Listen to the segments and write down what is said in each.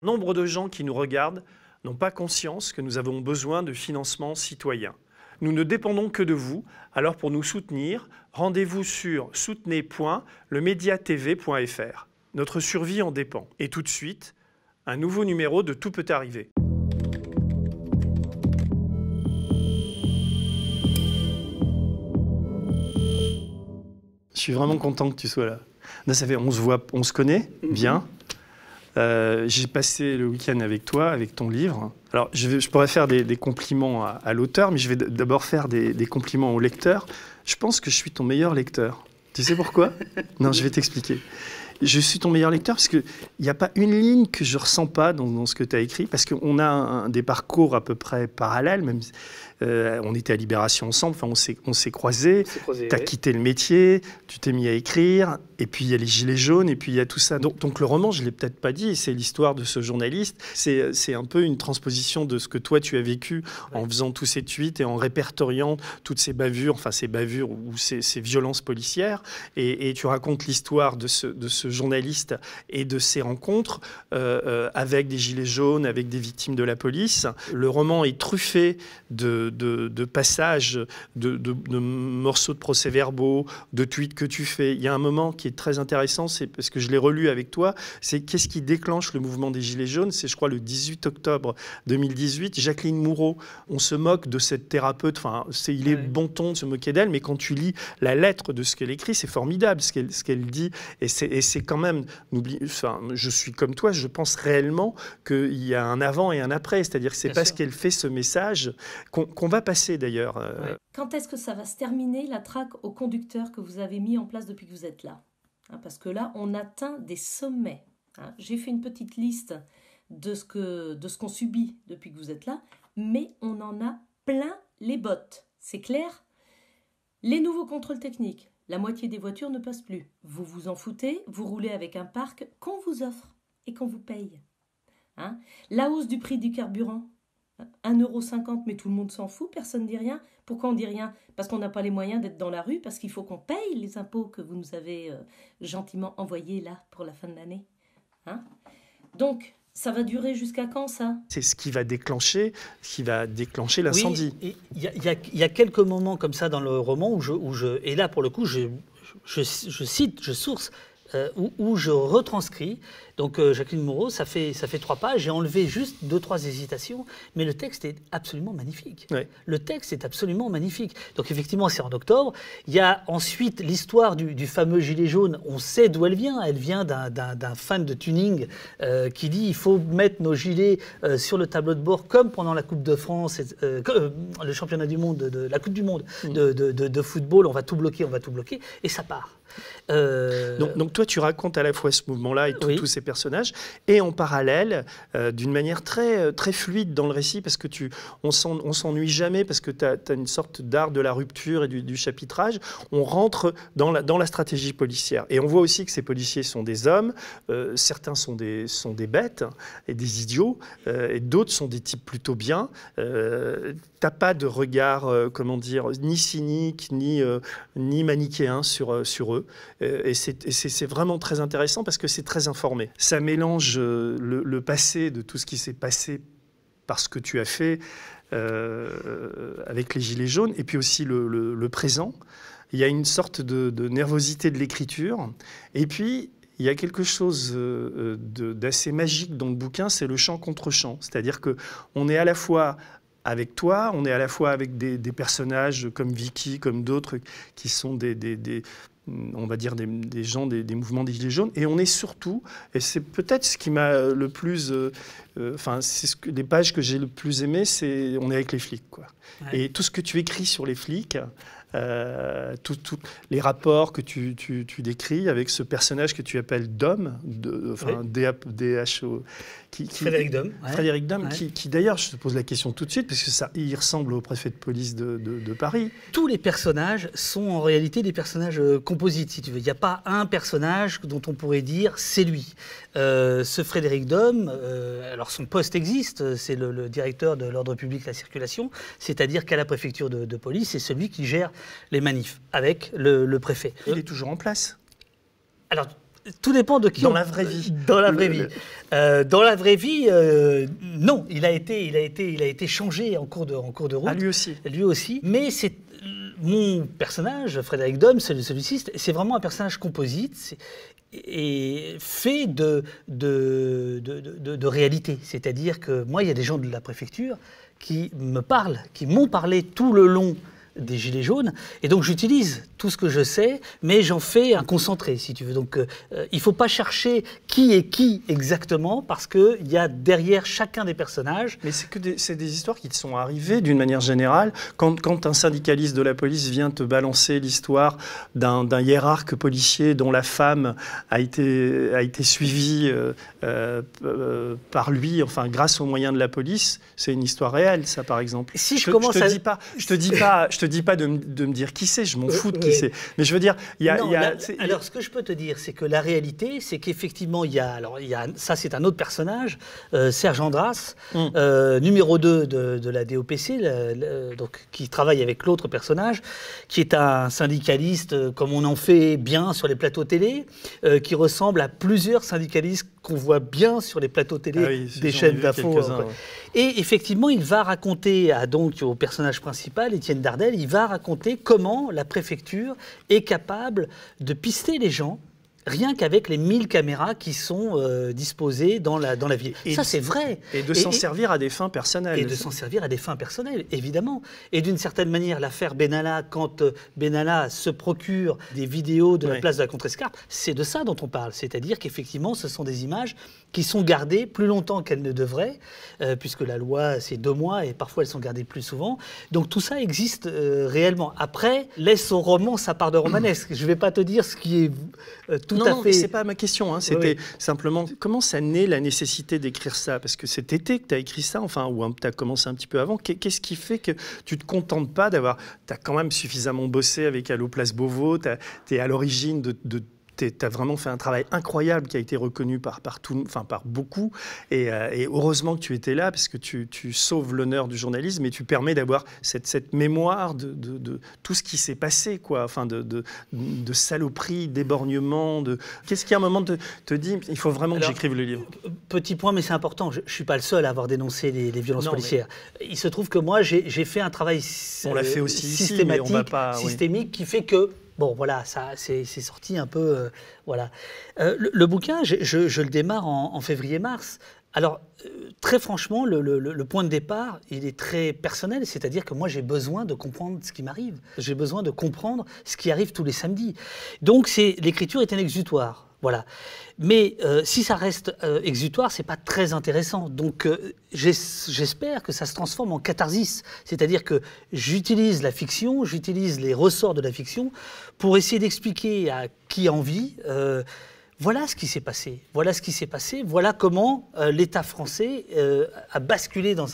Nombre de gens qui nous regardent n'ont pas conscience que nous avons besoin de financement citoyen. Nous ne dépendons que de vous, alors pour nous soutenir, rendez-vous sur soutenez.lemediatv.fr. Notre survie en dépend. Et tout de suite, un nouveau numéro de Tout peut arriver. Je suis vraiment content que tu sois là. Là, ça fait, on se connaît bien. J'ai passé le week-end avec toi, avec ton livre. Alors, je pourrais faire des compliments à l'auteur, mais je vais d'abord faire des compliments au lecteur. Je pense que je suis ton meilleur lecteur. Tu sais pourquoi? Non, je vais t'expliquer. Je suis ton meilleur lecteur parce qu'il n'y a pas une ligne que je ne ressens pas dans ce que tu as écrit, parce qu'on a des parcours à peu près parallèles, même on était à Libération ensemble, enfin, on s'est croisés, tu as quitté le métier, tu t'es mis à écrire, et puis il y a les Gilets jaunes, et puis il y a tout ça. Donc le roman, je ne l'ai peut-être pas dit, c'est l'histoire de ce journaliste, c'est un peu une transposition de ce que toi tu as vécu en faisant tous ces tweets et en répertoriant toutes ces bavures, enfin ces bavures ou ces violences policières, et tu racontes l'histoire de ce journaliste et de ses rencontres avec des Gilets jaunes, avec des victimes de la police. Le roman est truffé de passages, de morceaux de procès-verbaux, de tweets que tu fais. Il y a un moment qui est très intéressant, c'est parce que je l'ai relu avec toi, c'est qu'est-ce qui déclenche le mouvement des Gilets jaunes? C'est, je crois, le 18 octobre 2018. Jacqueline Moureau, on se moque de cette thérapeute, enfin, il est bon ton de se moquer d'elle, mais quand tu lis la lettre de ce qu'elle écrit, c'est formidable ce qu'elle dit, et c'est quand même, enfin, je suis comme toi, je pense réellement qu'il y a un avant et un après, c'est-à-dire que c'est parce qu'elle fait ce message qu'on va passer d'ailleurs. Quand est-ce que ça va se terminer, la traque au conducteur que vous avez mis en place depuis que vous êtes là? Parce que là, on atteint des sommets. J'ai fait une petite liste de ce qu'on subit depuis que vous êtes là, mais on en a plein les bottes. C'est clair? Les nouveaux contrôles techniques, la moitié des voitures ne passent plus. Vous vous en foutez, vous roulez avec un parc qu'on vous offre et qu'on vous paye. La hausse du prix du carburant, 1,50 €, mais tout le monde s'en fout, personne ne dit rien. Pourquoi on dit rien? Parce qu'on n'a pas les moyens d'être dans la rue, parce qu'il faut qu'on paye les impôts que vous nous avez gentiment envoyés là pour la fin de l'année. Donc, ça va durer jusqu'à quand, ça? C'est ce qui va déclencher l'incendie. Oui, il y a quelques moments comme ça dans le roman où et là pour le coup je cite, je source, où je retranscris. Donc Jacqueline Moureau, ça fait 3 pages, j'ai enlevé juste 2-3 hésitations, mais le texte est absolument magnifique. Ouais. Le texte est absolument magnifique. Donc effectivement, c'est en octobre. Il y a ensuite l'histoire du fameux gilet jaune, on sait d'où elle vient d'un fan de tuning qui dit il faut mettre nos gilets sur le tableau de bord comme pendant la Coupe de France, le championnat du monde, la Coupe du monde de football, on va tout bloquer, et ça part. Donc toi, tu racontes à la fois ce mouvement-là et tous ces personnages, et en parallèle, d'une manière très, très fluide dans le récit, parce que on s'ennuie jamais, parce que tu as une sorte d'art de la rupture et du chapitrage. On rentre dans la stratégie policière. Et on voit aussi que ces policiers sont des hommes, certains sont des bêtes et des idiots, et d'autres sont des types plutôt bien. T'as pas de regard, comment dire, ni cynique, ni manichéen sur eux. Et c'est vraiment très intéressant parce que c'est très informé. Ça mélange le passé de tout ce qui s'est passé par ce que tu as fait avec les Gilets jaunes, et puis aussi le présent. Il y a une sorte de nervosité de l'écriture. Et puis, il y a quelque chose d'assez magique dans le bouquin, c'est le chant contre chant. C'est-à-dire qu'on est à la fois avec toi, on est à la fois avec des personnages comme Vicky, comme d'autres qui sont on va dire des gens des mouvements des Gilets jaunes, et on est surtout, et c'est peut-être ce qui m'a le plus, c'est les pages que j'ai le plus aimées, c'est on est avec les flics, quoi. Ouais. Et tout ce que tu écris sur les flics, tous les rapports que tu décris avec ce personnage que tu appelles Dom, D-H-O, Frédéric Dom. Frédéric Dom, qui d'ailleurs, je te pose la question tout de suite, parce que il ressemble au préfet de police de Paris. Tous les personnages sont en réalité des personnages composites, si tu veux. Il n'y a pas un personnage dont on pourrait dire c'est lui. Ce Frédéric Dom, alors son poste existe, c'est le directeur de l'ordre public et la circulation, c'est-à-dire qu'à la préfecture de police, c'est celui qui gère les manifs avec le préfet. Il est toujours en place. Alors, Tout dépend de qui. Dans la vraie vie. Dans la vraie vie. Dans la vraie vie, non. Il a été changé en cours de route. Ah, lui aussi. Lui aussi. Mais c'est mon personnage, Frédéric Dom, celui-ci, c'est vraiment un personnage composite et fait de réalité. C'est-à-dire que moi, il y a des gens de la préfecture qui me parlent, qui m'ont parlé tout le long des Gilets jaunes, et donc j'utilise tout ce que je sais, mais j'en fais un concentré, si tu veux. Donc il ne faut pas chercher qui est qui exactement, parce qu'il y a derrière chacun des personnages... Mais c'est des histoires qui te sont arrivées d'une manière générale. Quand un syndicaliste de la police vient te balancer l'histoire d'un hiérarque policier dont la femme a été suivie par lui, enfin grâce aux moyens de la police, c'est une histoire réelle, ça, par exemple. Si je te dis pas de me dire qui c'est, je m'en fous de qui c'est. Mais je veux dire, alors, ce que je peux te dire, c'est que la réalité, c'est qu'effectivement, ça, c'est un autre personnage, Serge Andras, numéro 2 de la DOPC, donc, qui travaille avec l'autre personnage, qui est un syndicaliste, comme on en fait bien sur les plateaux télé, qui ressemble à plusieurs syndicalistes qu'on voit bien sur les plateaux télé des chaînes d'infos. Et effectivement, il va raconter donc au personnage principal, Étienne Dardel, il va raconter comment la préfecture est capable de pister les gens rien qu'avec les 1000 caméras qui sont disposées dans la ville. Et ça, c'est vrai. Et de s'en servir à des fins personnelles. Et de s'en servir à des fins personnelles, évidemment. Et d'une certaine manière, l'affaire Benalla, quand Benalla se procure des vidéos de la place de la Contrescarpe, c'est de ça dont on parle. C'est-à-dire qu'effectivement, ce sont des images qui sont gardées plus longtemps qu'elles ne devraient, puisque la loi, c'est 2 mois, et parfois elles sont gardées plus souvent. Donc tout ça existe réellement. Après, laisse au roman sa part de romanesque. Je ne vais pas te dire ce qui est tout à fait... Non, c'est pas ma question. Hein. C'était simplement comment ça naît la nécessité d'écrire ça? Parce que cet été que tu as écrit ça, enfin, ou tu as commencé un petit peu avant. Qu'est-ce qui fait que tu ne te contentes pas d'avoir... Tu as quand même suffisamment bossé avec Allo Place Beauvau, tu es à l'origine de tu as vraiment fait un travail incroyable qui a été reconnu par beaucoup. Et heureusement que tu étais là, parce que tu sauves l'honneur du journalisme et tu permets d'avoir cette mémoire de tout ce qui s'est passé, quoi. Enfin, de saloperies, d'éborgnements. Qu'est-ce qui, à un moment, te dit il faut vraiment que j'écrive le livre? Petit point, mais c'est important. Je ne suis pas le seul à avoir dénoncé les violences policières. Mais... Il se trouve que moi, j'ai fait un travail on l'a fait aussi systématique, ici, mais on va pas, systémique, qui fait que... Bon, voilà, ça, c'est sorti un peu... voilà. Le bouquin, je le démarre en février-mars. Alors, très franchement, le point de départ, il est très personnel, c'est-à-dire que moi, j'ai besoin de comprendre ce qui m'arrive. J'ai besoin de comprendre ce qui arrive tous les samedis. Donc, l'écriture est un exutoire. Voilà. Mais si ça reste exutoire, c'est pas très intéressant. Donc j'espère que ça se transforme en catharsis. C'est-à-dire que j'utilise la fiction, j'utilise les ressorts de la fiction pour essayer d'expliquer à qui a envie voilà ce qui s'est passé. Voilà ce qui s'est passé. Voilà comment l'État français a basculé dans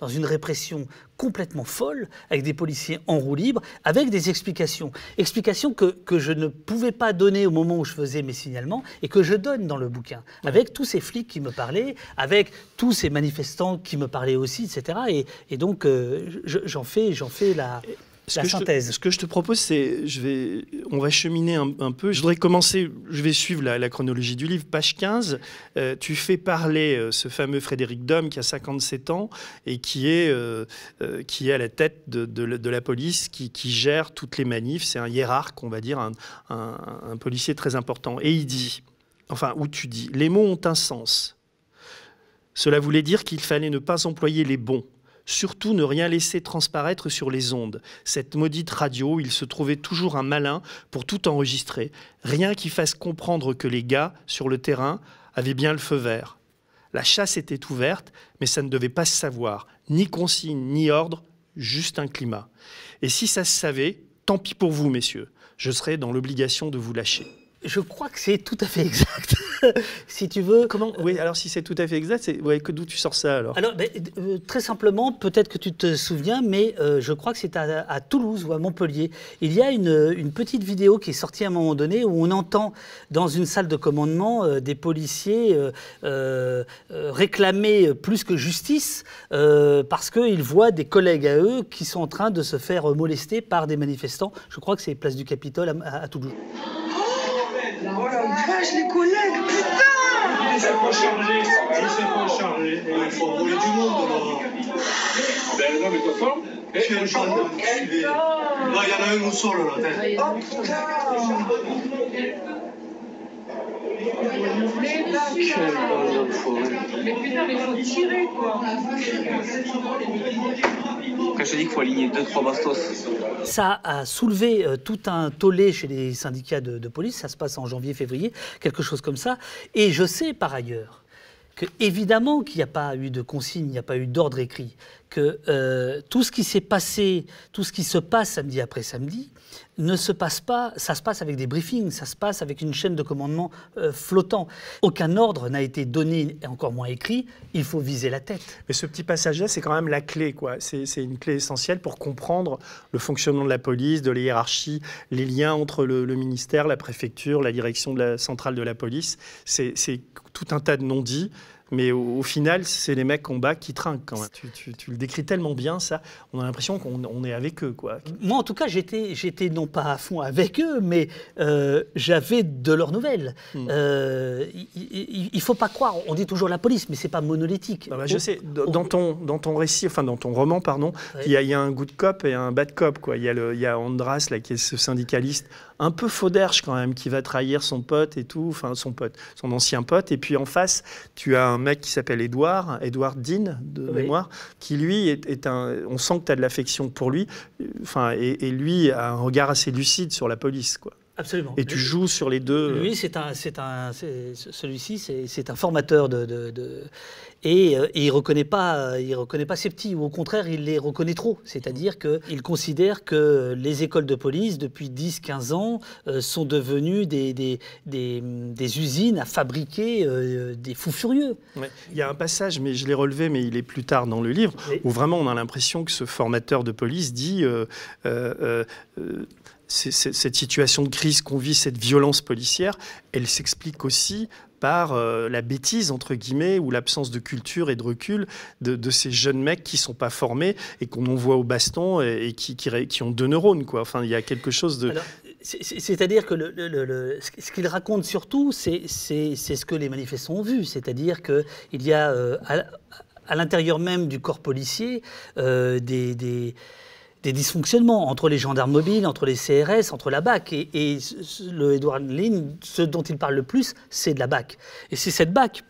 une répression complètement folle, avec des policiers en roue libre, avec des explications. Explications que je ne pouvais pas donner au moment où je faisais mes signalements et que je donne dans le bouquin. Avec tous ces flics qui me parlaient, avec tous ces manifestants qui me parlaient aussi, etc. Et donc, j'en fais la synthèse. Ce que je te propose, c'est, on va cheminer un peu. Je voudrais commencer, je vais suivre la chronologie du livre. Page 15, tu fais parler ce fameux Frédéric Dom qui a 57 ans et qui est à la tête de la police, qui gère toutes les manifs. C'est un hiérarque, on va dire, un policier très important. Et il dit, où tu dis, les mots ont un sens. Cela voulait dire qu'il fallait ne pas employer les bons. Surtout ne rien laisser transparaître sur les ondes. Cette maudite radio, où il se trouvait toujours un malin pour tout enregistrer. Rien qui fasse comprendre que les gars, sur le terrain, avaient bien le feu vert. La chasse était ouverte, mais ça ne devait pas se savoir. Ni consigne, ni ordre, juste un climat. Et si ça se savait, tant pis pour vous, messieurs. Je serais dans l'obligation de vous lâcher. Je crois que c'est tout à fait exact. Si tu veux... Oui, alors si c'est tout à fait exact, d'où tu sors ça alors? Alors, très simplement, peut-être que tu te souviens, mais je crois que c'est à Toulouse ou à Montpellier. Il y a une petite vidéo qui est sortie à un moment donné où on entend dans une salle de commandement des policiers réclamer plus que justice parce qu'ils voient des collègues à eux qui sont en train de se faire molester par des manifestants. Je crois que c'est place du Capitole à Toulouse. Oh la vache, les collègues, putain! Je sais pas charger, je sais pas charger. Il faut envoyer du monde là. Ben non, mais de toute façon, tu es un chargeur. Là, il y en a un au sol là. Oh putain! Mais putain, mais faut tirer quoi. Quand je te dis qu'il faut aligner 2-3 bastos. Ça a soulevé tout un tollé chez les syndicats de police, ça se passe en janvier-février, quelque chose comme ça. Et je sais par ailleurs que, évidemment, qu'il n'y a pas eu de consigne, il n'y a pas eu d'ordre écrit, que tout ce qui s'est passé, tout ce qui se passe samedi après samedi, ne se passe pas, ça se passe avec des briefings, ça se passe avec une chaîne de commandement flottant. Aucun ordre n'a été donné, et encore moins écrit, il faut viser la tête. Mais ce petit passage-là, c'est quand même la clé, quoi. C'est une clé essentielle pour comprendre le fonctionnement de la police, de la hiérarchie, les liens entre le ministère, la préfecture, la direction de la centrale de la police. C'est tout un tas de non-dits. Mais au final, c'est les mecs en bas qui trinquent quand même. Tu le décris tellement bien, ça. On a l'impression qu'on est avec eux, quoi. Moi, en tout cas, j'étais non pas à fond avec eux, mais j'avais de leurs nouvelles. Il faut pas croire. On dit toujours la police, mais c'est pas monolithique. Bah, je sais. Dans ton récit, enfin dans ton roman, pardon, ouais. il y a un good cop et un bad cop, quoi. Il y a Andras là, qui est ce syndicaliste un peu fauderge quand même, qui va trahir son pote et tout, enfin son ancien pote. Et puis en face, tu as un mec qui s'appelle Edouard Dean, de mémoire, qui lui on sent que tu as de l'affection pour lui, et lui a un regard assez lucide sur la police, quoi. Absolument. Et tu joues sur les deux. Lui, celui-ci, c'est un formateur et il reconnaît pas ses petits, ou au contraire, il les reconnaît trop. C'est-à-dire qu'il considère que les écoles de police, depuis 10-15 ans, sont devenues des usines à fabriquer des fous furieux. Ouais. Il y a un passage, mais je l'ai relevé, mais il est plus tard dans le livre, où vraiment on a l'impression que ce formateur de police dit... cette situation de crise qu'on vit, cette violence policière, elle s'explique aussi par la bêtise, entre guillemets, ou l'absence de culture et de recul de ces jeunes mecs qui ne sont pas formés et qu'on envoie au baston et qui ont 2 neurones, quoi. Enfin, il y a quelque chose de... Alors, c'est-à-dire que ce qu'il raconte surtout, c'est ce que les manifestants ont vu. C'est-à-dire qu'il y a à l'intérieur même du corps policier des dysfonctionnements entre les gendarmes mobiles, entre les CRS, entre la BAC. Et le Edouard Dean, ce dont il parle le plus, c'est de la BAC. Et c'est cette BAC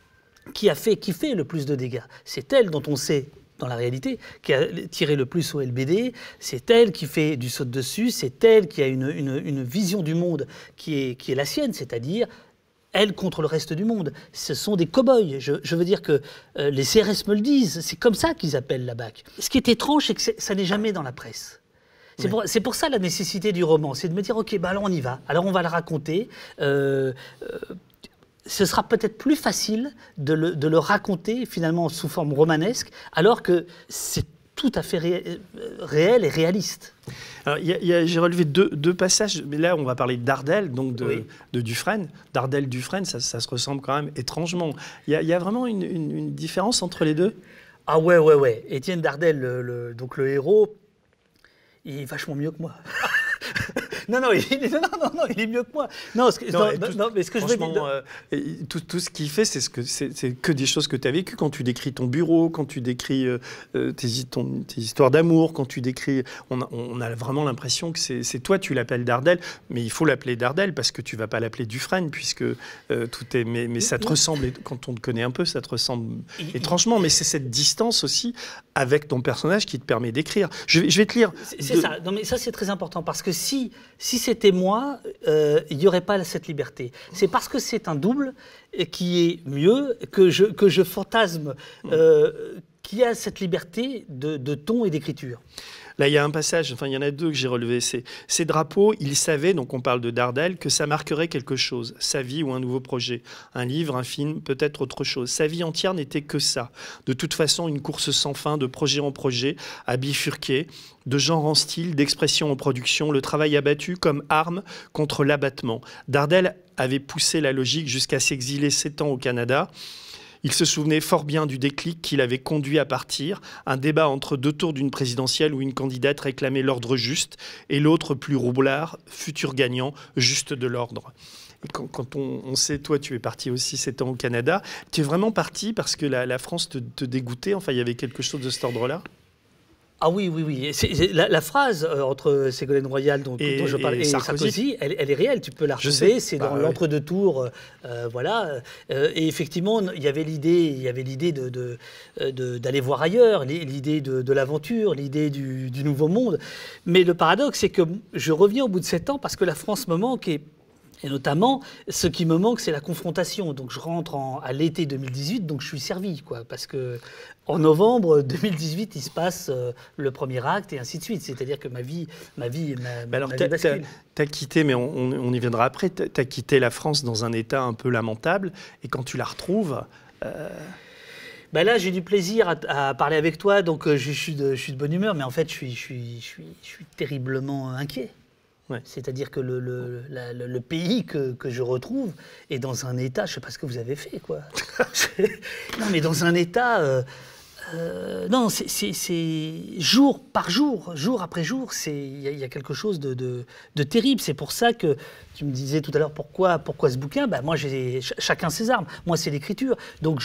qui fait le plus de dégâts. C'est elle dont on sait, dans la réalité, qui a tiré le plus au LBD. C'est elle qui fait du saut de dessus. C'est elle qui a une vision du monde qui est la sienne, c'est-à-dire... elle contre le reste du monde. Ce sont des cow-boys. Je veux dire que les CRS me le disent. C'est comme ça qu'ils appellent la BAC. Ce qui est étrange, c'est que ça n'est jamais dans la presse. C'est pour ça la nécessité du roman. C'est de me dire, OK, bah alors on y va. Alors on va le raconter. Ce sera peut-être plus facile de le raconter finalement sous forme romanesque, alors que c'est tout à fait réel et réaliste. J'ai relevé deux passages, mais là on va parler d'Ardel, donc de Dufresne. D'Ardel-Dufresne, ça se ressemble quand même étrangement. Il y a vraiment une différence entre les deux? Ah ouais. Étienne Dardel, donc le héros, il est vachement mieux que moi. Non, il est mieux que moi. Mais ce que je veux dire... tout ce qu'il fait, c'est que des choses que tu as vécues. Quand tu décris ton bureau, quand tu décris tes histoires d'amour, quand tu décris... On a vraiment l'impression que c'est toi, tu l'appelles Dardel, mais il faut l'appeler Dardel parce que tu ne vas pas l'appeler Dufresne, puisque tout est... Mais ça te ressemble, quand on te connaît un peu, ça te ressemble étrangement. Mais c'est cette distance aussi avec ton personnage qui te permet d'écrire. Je vais te lire... C'est ça. Non, mais ça, c'est très important, parce que si c'était moi, il n'y aurait pas cette liberté. C'est parce que c'est un double qui est mieux que je fantasme qui a cette liberté de ton et d'écriture. Là, il y a un passage, il y en a deux que j'ai relevés. Ces drapeaux, il savait, donc on parle de Dardel, que ça marquerait quelque chose, sa vie ou un nouveau projet. Un livre, un film, peut-être autre chose. Sa vie entière n'était que ça. De toute façon, une course sans fin, de projet en projet, à bifurquer, de genre en style, d'expression en production, le travail abattu comme arme contre l'abattement. Dardel avait poussé la logique jusqu'à s'exiler 7 ans au Canada. Il se souvenait fort bien du déclic qui l'avait conduit à partir, un débat entre 2 tours d'une présidentielle où une candidate réclamait l'ordre juste et l'autre plus roublard, futur gagnant, juste de l'ordre. Et quand on sait, toi, tu es parti aussi 7 ans au Canada, tu es vraiment parti parce que la France te dégoûtait, enfin, il y avait quelque chose de cet ordre-là? Ah oui, oui, oui. La phrase entre Ségolène Royal dont je parlais et Sarkozy, elle est réelle. Tu peux la retrouver. C'est dans l'entre-deux-tours, voilà. Et effectivement, il y avait l'idée d'aller voir ailleurs, l'idée de l'aventure, l'idée du nouveau monde. Mais le paradoxe, c'est que je reviens au bout de 7 ans parce que la France me manque et notamment, ce qui me manque, c'est la confrontation. Donc, je rentre à l'été 2018, donc je suis servi, quoi. Parce que en novembre 2018, il se passe le premier acte et ainsi de suite. C'est-à-dire que ma vie bascule. T'as quitté, mais on y viendra après, t'as quitté la France dans un état un peu lamentable. Et quand tu la retrouves... Ben là, j'ai du plaisir à parler avec toi, donc je suis de bonne humeur. Mais en fait, je suis terriblement inquiet. Ouais. C'est-à-dire que le pays que je retrouve est dans un état, je ne sais pas ce que vous avez fait, quoi. Non, mais dans un état... non, c'est jour par jour, jour après jour, il y a quelque chose de terrible. C'est pour ça que tu me disais tout à l'heure pourquoi ce bouquin. Ben, moi, chacun ses armes. Moi, c'est l'écriture. Donc,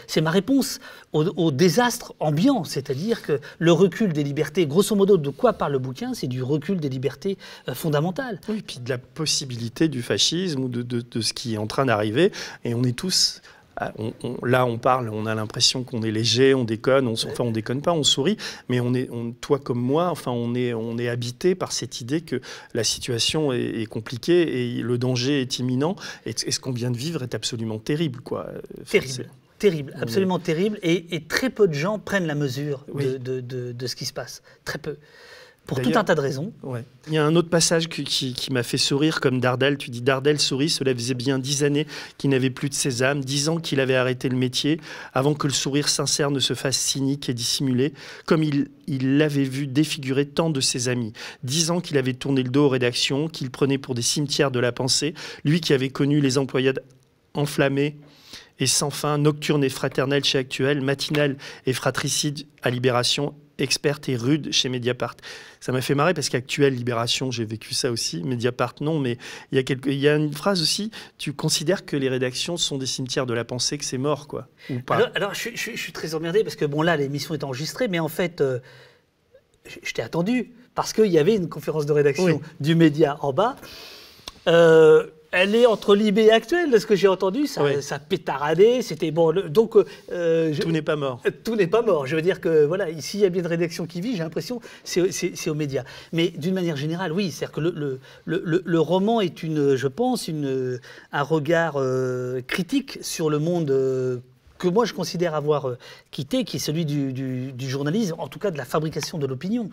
c'est ma réponse au désastre ambiant. C'est-à-dire que le recul des libertés, grosso modo, de quoi parle le bouquin? C'est du recul des libertés fondamentales. Oui, et puis de la possibilité du fascisme ou de ce qui est en train d'arriver. Et on est tous... Là, on parle, on a l'impression qu'on est léger, on déconne, enfin on déconne pas, on sourit, mais toi comme moi, enfin on est habité par cette idée que la situation est compliquée et le danger est imminent. Et ce qu'on vient de vivre est absolument terrible, quoi. Terrible. Terrible, absolument terrible. Et très peu de gens prennent la mesure de ce qui se passe. Très peu. Pour tout un tas de raisons. Ouais. Il y a un autre passage qui m'a fait sourire, comme Dardel. Tu dis, Dardel sourit, cela faisait bien 10 années qu'il n'avait plus de sésame, 10 ans qu'il avait arrêté le métier, avant que le sourire sincère ne se fasse cynique et dissimulé, comme il l'avait vu défigurer tant de ses amis. 10 ans qu'il avait tourné le dos aux rédactions, qu'il prenait pour des cimetières de la pensée, lui qui avait connu les employades enflammés et sans fin, nocturne et fraternelle chez Actuel, matinale et fratricide à Libération, experte et rude chez Mediapart. Ça m'a fait marrer parce qu'Actuel, Libération, j'ai vécu ça aussi. Mediapart, non, mais il y a une phrase aussi, tu considères que les rédactions sont des cimetières de la pensée, que c'est mort, quoi, ou pas? Alors je suis très emmerdé parce que, bon, là, l'émission est enregistrée, mais en fait, je t'ai attendu parce qu'il y avait une conférence de rédaction du média en bas. Elle est entre Libé et Actuel, de ce que j'ai entendu, ça pétaradait, c'était bon. Donc, tout n'est pas mort. Tout n'est pas mort. Je veux dire que, voilà, ici, il y a bien une rédaction qui vit, j'ai l'impression, c'est aux médias. Mais d'une manière générale, oui, c'est-à-dire que le roman est, je pense, un regard critique sur le monde que moi je considère avoir quitté, qui est celui du journalisme, en tout cas de la fabrication de l'opinion.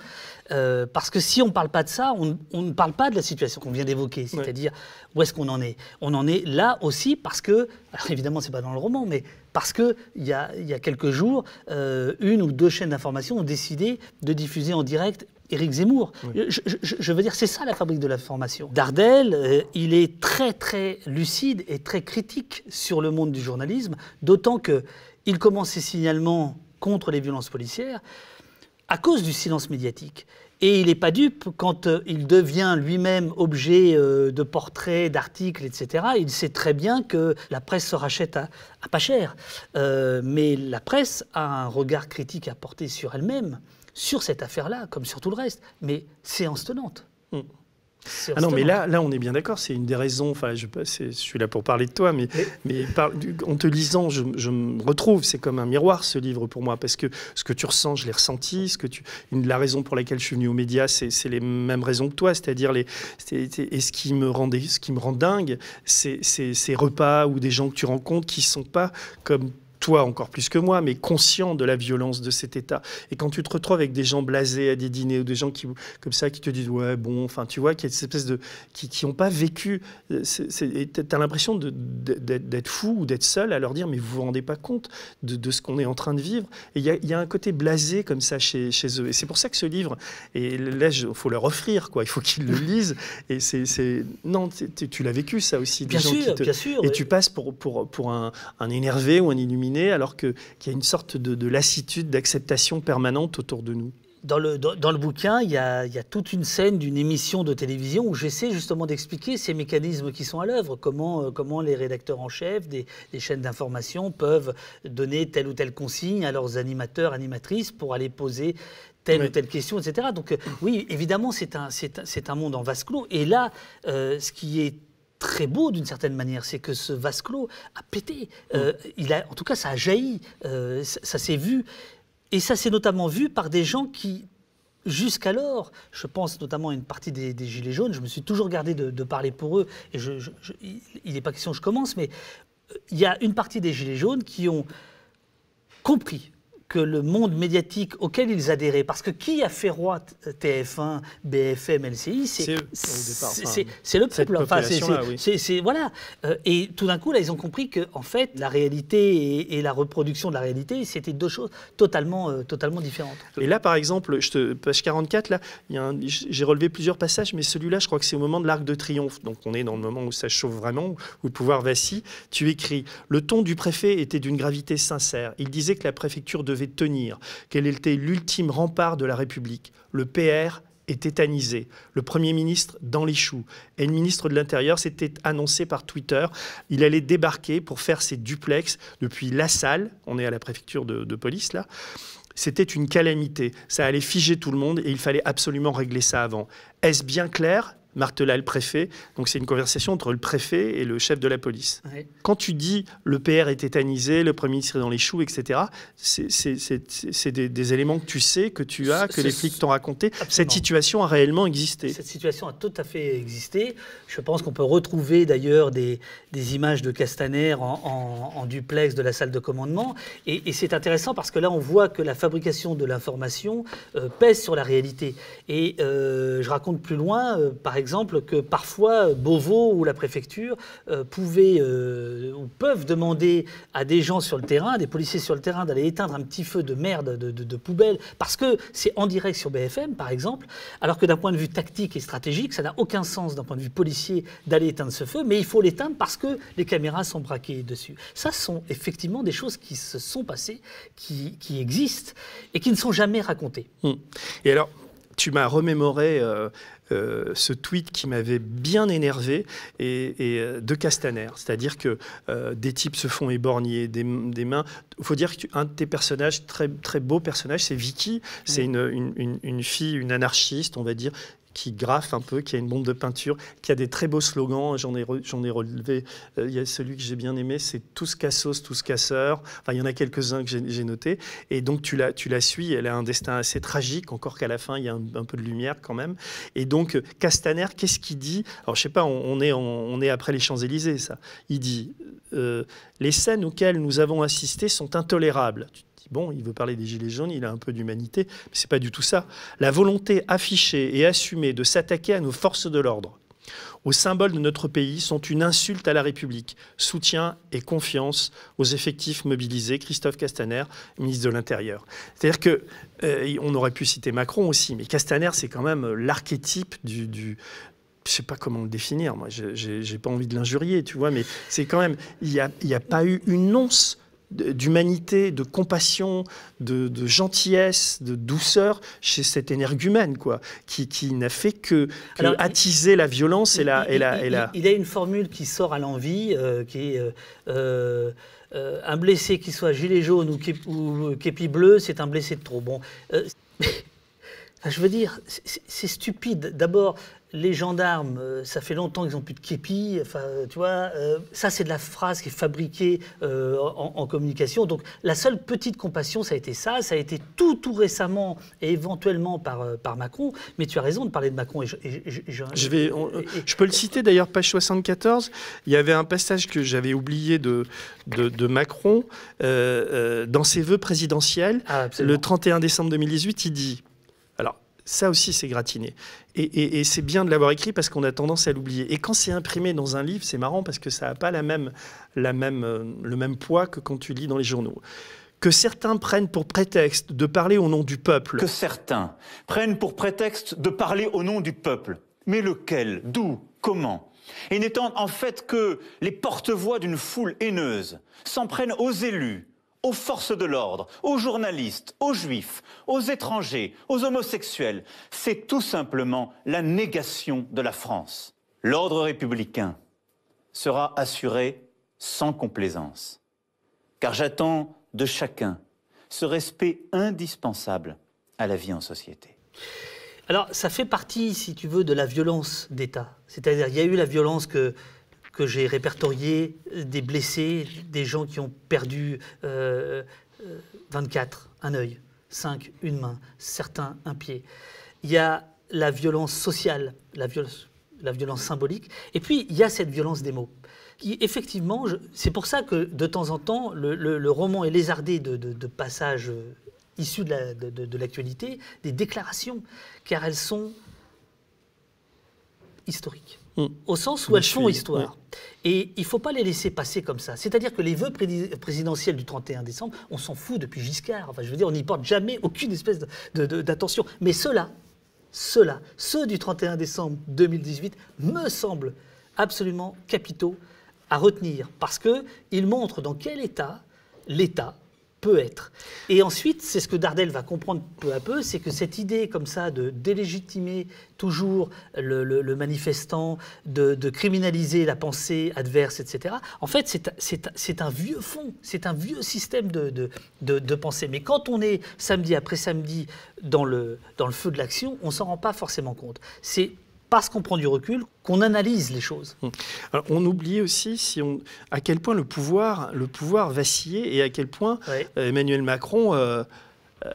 Parce que si on ne parle pas de ça, on ne parle pas de la situation qu'on vient d'évoquer, c'est-à-dire où est-ce qu'on en est. On en est là aussi parce que, alors évidemment c'est pas dans le roman, mais parce qu'il y a quelques jours, une ou deux chaînes d'information ont décidé de diffuser en direct Éric Zemmour. Oui. Je veux dire, c'est ça la fabrique de l'information. Dardel, il est très très lucide et très critique sur le monde du journalisme, d'autant qu'il commence ses signalements contre les violences policières à cause du silence médiatique. Et il n'est pas dupe quand il devient lui-même objet de portraits, d'articles, etc. Il sait très bien que la presse se rachète à pas cher. Mais la presse a un regard critique à porter sur elle-même, sur cette affaire-là, comme sur tout le reste, mais séance tenante. Ah non, mais là, on est bien d'accord, c'est une des raisons, enfin, je suis là pour parler de toi, mais en te lisant, je me retrouve, c'est comme un miroir, ce livre, pour moi, parce que ce que tu ressens, je l'ai ressenti, la raison pour laquelle je suis venu aux médias, c'est les mêmes raisons que toi, c'est-à-dire, et ce qui me rend dingue, c'est ces repas ou des gens que tu rencontres qui ne sont pas comme toi encore plus que moi, mais conscient de la violence de cet État. Et quand tu te retrouves avec des gens blasés à des dîners ou des gens comme ça qui te disent ouais bon, enfin tu vois, qui n'ont pas vécu, tu as l'impression d'être fou ou d'être seul à leur dire mais vous vous rendez pas compte de ce qu'on est en train de vivre. Et il y a un côté blasé comme ça chez eux. Et c'est pour ça que ce livre, et là il faut leur offrir quoi, il faut qu'ils le lisent. Et non, tu l'as vécu ça aussi. Bien sûr. Et tu passes pour un énervé ou un illuminé, alors qu'il y a une sorte de lassitude, d'acceptation permanente autour de nous. Dans le bouquin, il y a toute une scène d'une émission de télévision où j'essaie justement d'expliquer ces mécanismes qui sont à l'œuvre, comment les rédacteurs en chef des chaînes d'information peuvent donner telle ou telle consigne à leurs animateurs, animatrices pour aller poser telle ou telle question, etc. Donc oui, évidemment, c'est un monde en vase clos. Et là, ce qui est très beau d'une certaine manière, c'est que ce vase clos a pété. En tout cas, ça a jailli, ça s'est vu. Et ça s'est notamment vu par des gens qui, jusqu'alors, je pense notamment à une partie des Gilets jaunes, je me suis toujours gardé de parler pour eux, et il n'est pas question que je commence, mais il y a une partie des Gilets jaunes qui ont compris que le monde médiatique auquel ils adhéraient, parce que qui a fait roi TF1, BFM, LCI, c'est le peuple. Enfin, voilà. Et tout d'un coup, là, ils ont compris que, en fait, la réalité et la reproduction de la réalité, c'était deux choses totalement différentes. Et là, par exemple, page 44, là, j'ai relevé plusieurs passages, mais celui-là, je crois que c'est au moment de l'Arc de Triomphe. Donc, on est dans le moment où ça chauffe vraiment, où le pouvoir vacille. Tu écris « Le ton du préfet était d'une gravité sincère. Il disait que la préfecture devait tenir, qu'elle était l'ultime rempart de la République. Le PR est tétanisé, le Premier ministre dans les choux. Et le ministre de l'Intérieur s'était annoncé par Twitter. Il allait débarquer pour faire ses duplex depuis La Salle, on est à la préfecture de police là. C'était une calamité, ça allait figer tout le monde et il fallait absolument régler ça avant. Est-ce bien clair ? Martela le préfet. Donc c'est une conversation entre le préfet et le chef de la police. Ouais. Quand tu dis le PR est tétanisé, le Premier ministre est dans les choux, etc., c'est des éléments que tu sais, que tu as, que les flics t'ont raconté. Absolument. Cette situation a réellement existé. Cette situation a tout à fait existé. Je pense qu'on peut retrouver d'ailleurs des images de Castaner en duplex de la salle de commandement. Et c'est intéressant parce que là, on voit que la fabrication de l'information pèse sur la réalité. Et je raconte plus loin, par exemple, que parfois Beauvau ou la préfecture ou peuvent demander à des gens sur le terrain, des policiers sur le terrain, d'aller éteindre un petit feu de merde de poubelle, parce que c'est en direct sur BFM, par exemple, alors que d'un point de vue tactique et stratégique, ça n'a aucun sens d'un point de vue policier d'aller éteindre ce feu, mais il faut l'éteindre parce que les caméras sont braquées dessus. Ça sont effectivement des choses qui se sont passées, qui existent et qui ne sont jamais racontées. Et alors, tu m'as remémoré ce tweet qui m'avait bien énervé et de Castaner. C'est-à-dire que des types se font éborgner, des mains. Il faut dire qu'un de tes personnages, très, très beau personnage, c'est Vicky. C'est une fille, une anarchiste, on va dire, qui graffe un peu, qui a une bombe de peinture, qui a des très beaux slogans. J'en ai relevé. Il y a celui que j'ai bien aimé, c'est « Tous cassos, tous casseurs ». Enfin, il y en a quelques-uns que j'ai notés. Et donc, tu la suis. Elle a un destin assez tragique, encore qu'à la fin, il y a un peu de lumière quand même. Et donc, Castaner, qu'est-ce qu'il dit? Alors, je sais pas, on est après les Champs-Élysées, ça. Il dit les scènes auxquelles nous avons assisté sont intolérables ». Bon, il veut parler des Gilets jaunes, il a un peu d'humanité, mais ce n'est pas du tout ça. La volonté affichée et assumée de s'attaquer à nos forces de l'ordre, aux symboles de notre pays, sont une insulte à la République. Soutien et confiance aux effectifs mobilisés. Christophe Castaner, ministre de l'Intérieur. C'est-à-dire que on aurait pu citer Macron aussi, mais Castaner, c'est quand même l'archétype du je ne sais pas comment le définir, moi, j'ai pas envie de l'injurier, tu vois, mais c'est quand même, il y a pas eu une once d'humanité, de compassion, de gentillesse, de douceur chez cet énergumène, quoi, qui n'a fait que attiser la violence et la... Il a une formule qui sort à l'envi, qui est un blessé qui soit gilet jaune ou képi bleu, c'est un blessé de trop. Bon, je veux dire, c'est stupide. D'abord, les gendarmes, ça fait longtemps qu'ils n'ont plus de képi. Enfin, tu vois, ça, c'est de la phrase qui est fabriquée en communication. Donc, la seule petite compassion, ça a été ça. Ça a été tout récemment et éventuellement par Macron. Mais tu as raison de parler de Macron. Je peux le citer d'ailleurs, page 74. Il y avait un passage que j'avais oublié de Macron dans ses vœux présidentiels. Le 31 décembre 2018, il dit... Alors, ça aussi, c'est gratiné. Et c'est bien de l'avoir écrit parce qu'on a tendance à l'oublier. Et quand c'est imprimé dans un livre, c'est marrant parce que ça n'a pas le même poids que quand tu lis dans les journaux. Que certains prennent pour prétexte de parler au nom du peuple. Que certains prennent pour prétexte de parler au nom du peuple. Mais lequel? D'où? Comment? Et n'étant en fait que les porte-voix d'une foule haineuse, s'en prennent aux élus, aux forces de l'ordre, aux journalistes, aux juifs, aux étrangers, aux homosexuels. C'est tout simplement la négation de la France. L'ordre républicain sera assuré sans complaisance, car j'attends de chacun ce respect indispensable à la vie en société. Alors, ça fait partie, si tu veux, de la violence d'État. C'est-à-dire, il y a eu la violence que j'ai répertoriée, des blessés, des gens qui ont perdu 24, un œil, 5, une main, certains, un pied. Il y a la violence sociale, la violence symbolique, et puis il y a cette violence des mots. Effectivement, c'est pour ça que de temps en temps, le roman est lézardé de passages issus de l'actualité, des déclarations, car elles sont historiques, au sens où elles font histoire. Et il ne faut pas les laisser passer comme ça. C'est-à-dire que les vœux présidentiels du 31 décembre, on s'en fout depuis Giscard. Enfin, je veux dire, on n'y porte jamais aucune espèce d'attention. Mais ceux du 31 décembre 2018 me semblent absolument capitaux à retenir, parce qu'ils montrent dans quel état l'État peut être. Et ensuite, c'est ce que Dardel va comprendre peu à peu, c'est que cette idée comme ça de délégitimer toujours le manifestant, de criminaliser la pensée adverse, etc., en fait, c'est un vieux fond, c'est un vieux système de pensée. Mais quand on est samedi après samedi dans le feu de l'action, on ne s'en rend pas forcément compte. C'est parce qu'on prend du recul, qu'on analyse les choses. Alors, on oublie aussi à quel point le pouvoir vacillait et à quel point Emmanuel Macron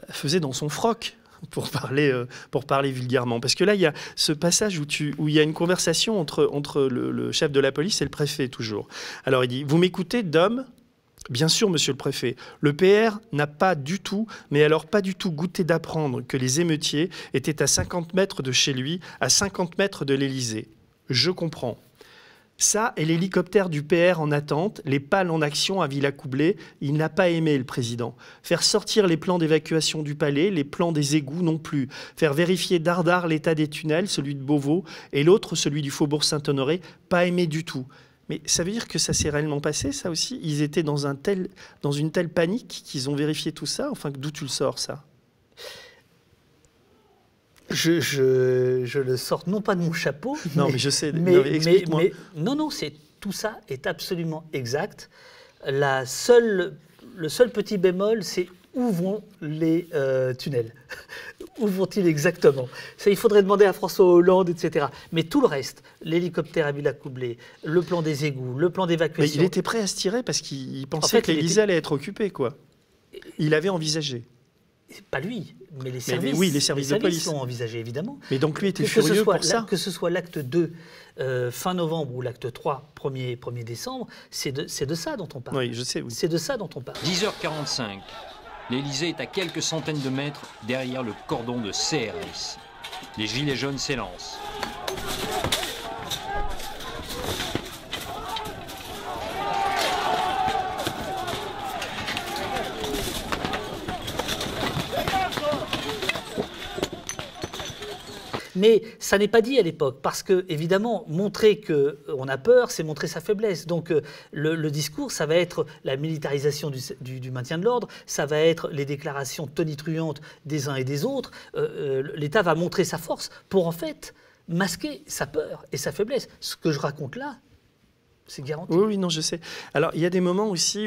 faisait dans son froc, pour parler vulgairement. Parce que là, il y a ce passage où il y a une conversation entre le chef de la police et le préfet, toujours. Alors, il dit « Vous m'écoutez, Dom ? Bien sûr, monsieur le préfet, le PR n'a pas du tout, mais alors pas du tout goûté d'apprendre que les émeutiers étaient à 50 mètres de chez lui, à 50 mètres de l'Élysée. Je comprends. Ça et l'hélicoptère du PR en attente, les pales en action à Villacoublay, il n'a pas aimé le président. Faire sortir les plans d'évacuation du palais, les plans des égouts non plus. Faire vérifier dardard l'état des tunnels, celui de Beauvau, et l'autre, celui du faubourg Saint-Honoré, pas aimé du tout. Mais ça veut dire que ça s'est réellement passé, ça aussi? Ils étaient dans une telle panique qu'ils ont vérifié tout ça? Enfin, d'où tu le sors, ça? Je le sors non pas de mon chapeau. Non, mais je sais. Explique-moi. Non, tout ça est absolument exact. Le seul petit bémol, c'est où vont les tunnels? Où vont-ils exactement? Ça, il faudrait demander à François Hollande, etc. Mais tout le reste, l'hélicoptère à Villacoublay, le plan des égouts, le plan d'évacuation... Mais il était prêt à se tirer parce qu'il pensait que l'Élysée allait être occupée, quoi. Il avait envisagé. Pas lui, mais les services, les services de police l'ont envisagé, évidemment. Mais donc lui était furieux pour ça. Que ce soit l'acte 2 fin novembre ou l'acte 3 1er décembre, c'est de ça dont on parle. Oui, je sais. Oui. C'est de ça dont on parle. 10h45. L'Élysée est à quelques centaines de mètres derrière le cordon de CRS. Les gilets jaunes s'élancent. Mais ça n'est pas dit à l'époque, parce que, évidemment, montrer qu'on a peur, c'est montrer sa faiblesse. Donc, le discours, ça va être la militarisation du maintien de l'ordre, ça va être les déclarations tonitruantes des uns et des autres. L'État va montrer sa force pour, en fait, masquer sa peur et sa faiblesse. Ce que je raconte là, c'est garanti. Oui, non, je sais. Alors, il y a des moments aussi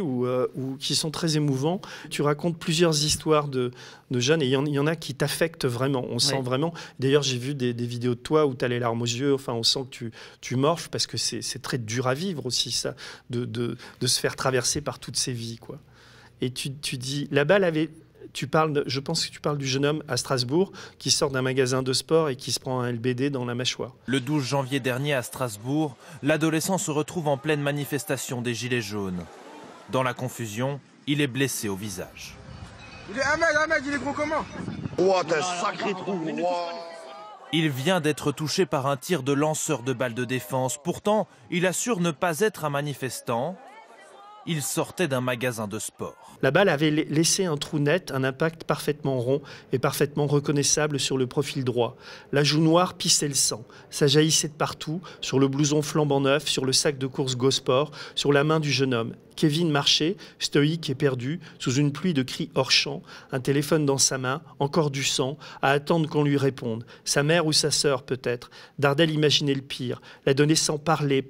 qui sont très émouvants. Tu racontes plusieurs histoires de jeunes et il y en a qui t'affectent vraiment. On sent vraiment... D'ailleurs, j'ai vu des vidéos de toi où tu as les larmes aux yeux. Enfin, on sent que tu morfles parce que c'est très dur à vivre aussi, ça, de se faire traverser par toutes ces vies, quoi. Et tu dis... La balle avait... je pense que tu parles du jeune homme à Strasbourg qui sort d'un magasin de sport et qui se prend un LBD dans la mâchoire. Le 12 janvier dernier à Strasbourg, l'adolescent se retrouve en pleine manifestation des Gilets jaunes. Dans la confusion, il est blessé au visage. Il est un mec, il est gros comment? Ouah, t'es un sacré trou. Il vient d'être touché par un tir de lanceur de balles de défense. Pourtant, il assure ne pas être un manifestant. Il sortait d'un magasin de sport. La balle avait laissé un trou net, un impact parfaitement rond et parfaitement reconnaissable sur le profil droit. La joue noire pissait le sang. Ça jaillissait de partout, sur le blouson flambant neuf, sur le sac de course Gosport, sur la main du jeune homme. Kevin marchait, stoïque et perdu, sous une pluie de cris hors champ, un téléphone dans sa main, encore du sang, à attendre qu'on lui réponde. Sa mère ou sa sœur, peut-être. Dardel imaginait le pire, l'adolescent parlait,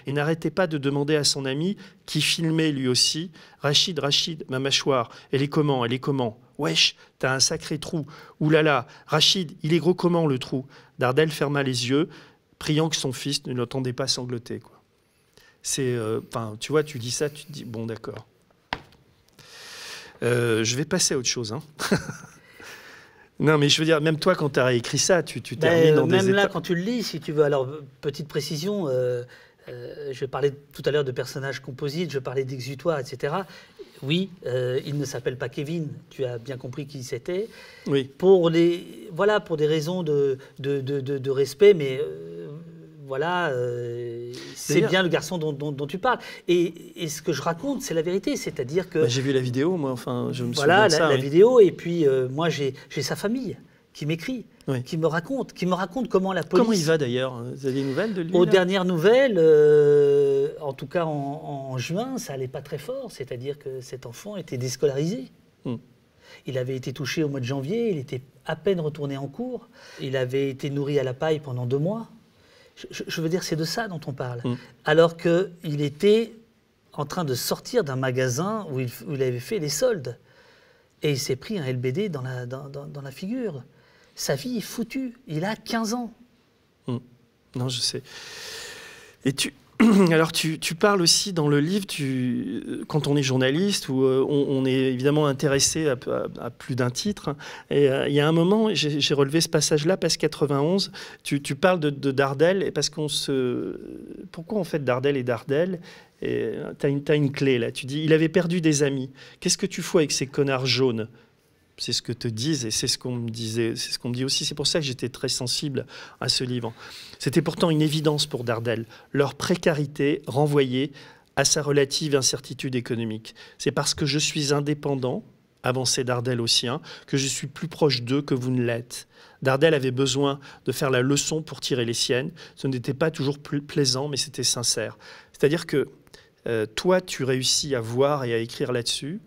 et n'arrêtait pas de demander à son ami, qui filmait lui aussi, « Rachid, ma mâchoire, elle est comment ? Wesh, t'as un sacré trou. Oulala, Rachid, il est gros comment le trou ?» Dardel ferma les yeux, priant que son fils ne l'entendait pas sangloter, quoi. C'est, tu vois, tu dis ça, tu te dis, bon, d'accord. Je vais passer à autre chose. Hein. Non, mais je veux dire, même toi, quand tu as écrit ça, tu termines dans des états... Même là, quand tu le lis, si tu veux, alors, petite précision, je parlais tout à l'heure de personnages composites, je parlais d'exutoire, etc. Oui, il ne s'appelle pas Kevin, tu as bien compris qui c'était. Oui. Pour des raisons de respect, mais... Voilà, c'est bien le garçon dont tu parles. Et ce que je raconte, c'est la vérité, c'est-à-dire que... j'ai vu la vidéo, moi, enfin, je me souviens voilà, de ça. la vidéo, et puis moi, j'ai sa famille qui m'écrit, qui me raconte comment la police... Comment il va d'ailleurs? Vous avez des nouvelles de lui? Aux dernières nouvelles, en tout cas en juin, ça allait pas très fort, c'est-à-dire que cet enfant était déscolarisé. Il avait été touché au mois de janvier, il était à peine retourné en cours, il avait été nourri à la paille pendant 2 mois. Je veux dire, c'est de ça dont on parle. Alors qu'il était en train de sortir d'un magasin où il avait fait les soldes. Et il s'est pris un LBD dans la figure. Sa vie est foutue. Il a 15 ans. Non, je sais. Et alors, tu parles aussi dans le livre, quand on est journaliste, où on est évidemment intéressé à plus d'un titre. Et il y a un moment, j'ai relevé ce passage-là, page 91, tu parles de Dardel, et parce pourquoi en fait Dardel et Dardel? Tu as une clé là, tu dis, il avait perdu des amis. Qu'est-ce que tu fous avec ces connards jaunes? C'est ce que te disent et c'est ce qu'on me disait, c'est ce qu'on me dit aussi. C'est pour ça que j'étais très sensible à ce livre. C'était pourtant une évidence pour Dardel. Leur précarité renvoyait à sa relative incertitude économique. C'est parce que je suis indépendant, avançait Dardel au sien, que je suis plus proche d'eux que vous ne l'êtes. Dardel avait besoin de faire la leçon pour tirer les siennes. Ce n'était pas toujours plaisant, mais c'était sincère. C'est-à-dire que toi, tu réussis à voir et à écrire là-dessus,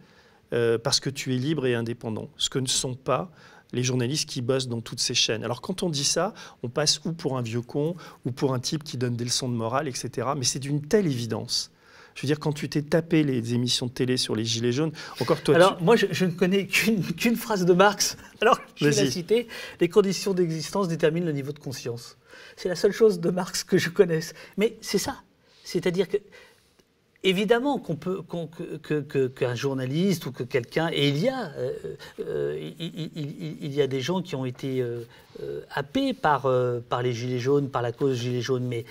parce que tu es libre et indépendant, ce que ne sont pas les journalistes qui bossent dans toutes ces chaînes. Alors quand on dit ça, on passe ou pour un vieux con, ou pour un type qui donne des leçons de morale, etc. Mais c'est d'une telle évidence. Je veux dire, quand tu t'es tapé les émissions de télé sur les Gilets jaunes, encore toi... Alors moi, je ne connais qu'une phrase de Marx, alors je vais la citer, « Les conditions d'existence déterminent le niveau de conscience ». C'est la seule chose de Marx que je connaisse. Mais c'est ça. C'est-à-dire que évidemment qu'un journaliste ou que quelqu'un, et il y a des gens qui ont été happés par les Gilets jaunes, par la cause Gilets jaunes, mais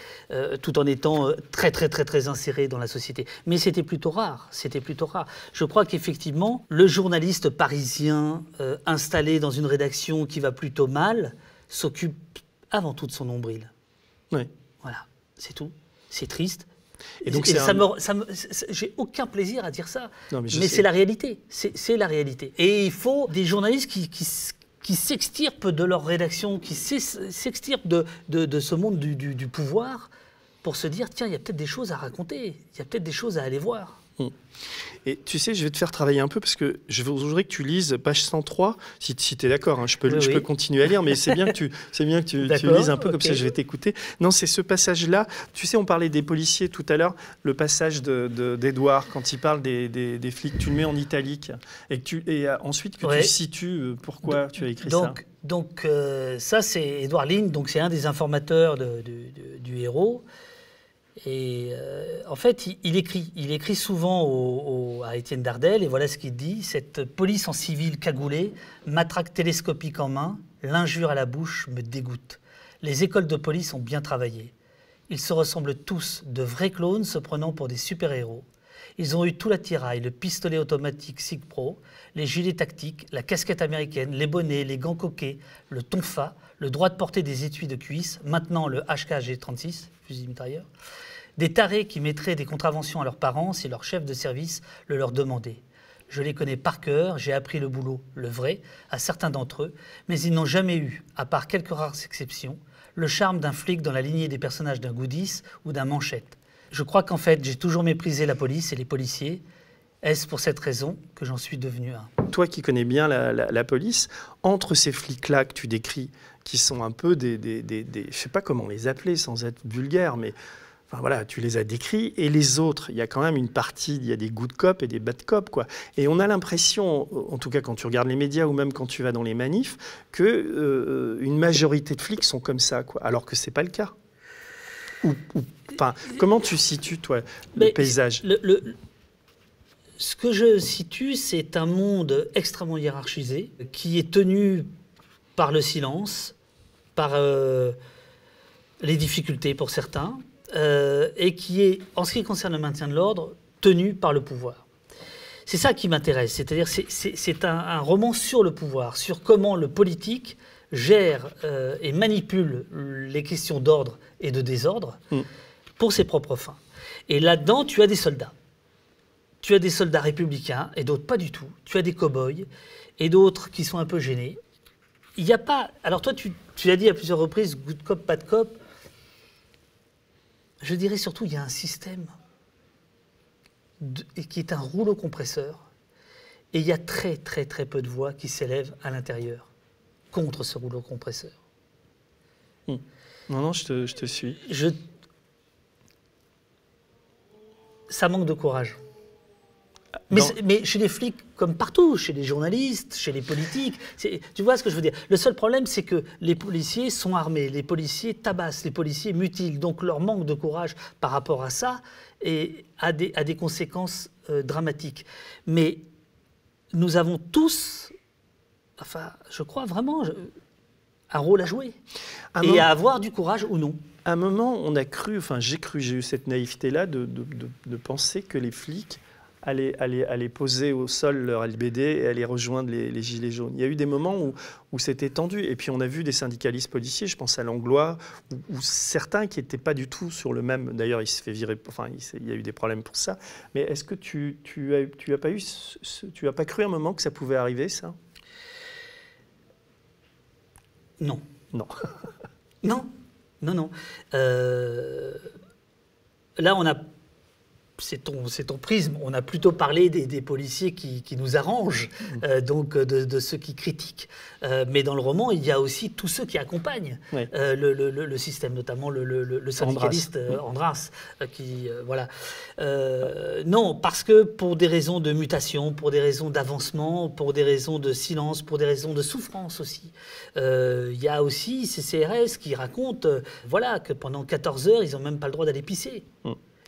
tout en étant très insérés dans la société. Mais c'était plutôt rare, Je crois qu'effectivement, le journaliste parisien installé dans une rédaction qui va plutôt mal s'occupe avant tout de son nombril. Oui. Voilà, c'est tout. C'est triste. Et donc j'ai aucun plaisir à dire ça, non, mais c'est la réalité. C'est la réalité. Et il faut des journalistes qui s'extirpent de leur rédaction, qui s'extirpent de ce monde du pouvoir pour se dire, tiens, il y a peut-être des choses à raconter, il y a peut-être des choses à aller voir. Et tu sais, je vais te faire travailler un peu parce que je voudrais que tu lises page 103, si tu es d'accord, hein, je peux continuer à lire, mais c'est bien que tu lises un peu, comme ça je vais t'écouter. Non, c'est ce passage-là, tu sais, on parlait des policiers tout à l'heure, le passage d'Edouard, quand il parle des flics, tu le mets en italique, et ensuite que tu situes pourquoi tu as écrit ça. Donc ça, c'est Édouard Line, donc c'est un des informateurs du héros. Et en fait, il écrit souvent à Étienne Dardel, et voilà ce qu'il dit. Cette police en civil cagoulée, matraque télescopique en main, l'injure à la bouche me dégoûte. Les écoles de police ont bien travaillé. Ils se ressemblent tous, de vrais clones se prenant pour des super-héros. Ils ont eu tout l'attirail, le pistolet automatique SIG Pro, les gilets tactiques, la casquette américaine, les bonnets, les gants coquets, le tonfa, le droit de porter des étuis de cuisse, maintenant le HKG-36, fusil mitrailleur. Des tarés qui mettraient des contraventions à leurs parents si leur chef de service le leur demandait. Je les connais par cœur, j'ai appris le boulot, le vrai, à certains d'entre eux, mais ils n'ont jamais eu, à part quelques rares exceptions, le charme d'un flic dans la lignée des personnages d'un Goodies ou d'un Manchette. Je crois qu'en fait, j'ai toujours méprisé la police et les policiers. Est-ce pour cette raison que j'en suis devenu un? Toi qui connais bien la police, entre ces flics-là que tu décris, qui sont un peu je ne sais pas comment les appeler sans être vulgaire, mais enfin, voilà, tu les as décrits, et les autres, il y a quand même une partie, il y a des good cops et des bad cops, quoi. Et on a l'impression, en tout cas quand tu regardes les médias ou même quand tu vas dans les manifs, que une majorité de flics sont comme ça, quoi, alors que c'est pas le cas. Enfin, comment tu situes, toi, le paysage? Ce que je situe, c'est un monde extrêmement hiérarchisé, qui est tenu par le silence, par les difficultés pour certains, et qui est, en ce qui concerne le maintien de l'ordre, tenu par le pouvoir. C'est ça qui m'intéresse, c'est-à-dire c'est un roman sur le pouvoir, sur comment le politique gère et manipule les questions d'ordre et de désordre pour ses propres fins. Et là-dedans, tu as des soldats. Tu as des soldats républicains et d'autres pas du tout. Tu as des cow-boys et d'autres qui sont un peu gênés. Il n'y a pas... Alors toi, tu l'as dit à plusieurs reprises, good cop, bad cop. Je dirais surtout, il y a un système qui est un rouleau compresseur. Et il y a très, très, très peu de voix qui s'élèvent à l'intérieur contre ce rouleau compresseur. Non, je te suis. Ça manque de courage. Mais chez les flics, comme partout, chez les journalistes, chez les politiques, tu vois ce que je veux dire? Le seul problème, c'est que les policiers sont armés, les policiers tabassent, les policiers mutilent. Donc leur manque de courage par rapport à ça a des conséquences dramatiques. Mais nous avons tous, enfin, je crois vraiment, un rôle à jouer. Et à avoir du courage ou non. À un moment, on a cru, enfin j'ai eu cette naïveté-là de penser que les flics allaient poser au sol leur LBD et allaient rejoindre les Gilets jaunes. Il y a eu des moments où c'était tendu. Et puis on a vu des syndicalistes policiers, je pense à Langlois, ou certains qui n'étaient pas du tout sur le même... D'ailleurs, il se fait virer, enfin il y a eu des problèmes pour ça. Mais est-ce que tu as pas cru un moment que ça pouvait arriver, ça? Non. Non. Non. Là, on a... C'est ton prisme. On a plutôt parlé des policiers qui nous arrangent, donc de ceux qui critiquent. Mais dans le roman, il y a aussi tous ceux qui accompagnent le système, notamment le syndicaliste Andras, voilà. Non, parce que pour des raisons de mutation, pour des raisons d'avancement, pour des raisons de silence, pour des raisons de souffrance aussi. Il y a aussi ces CRS qui racontent voilà, que pendant 14 heures, ils n'ont même pas le droit d'aller pisser.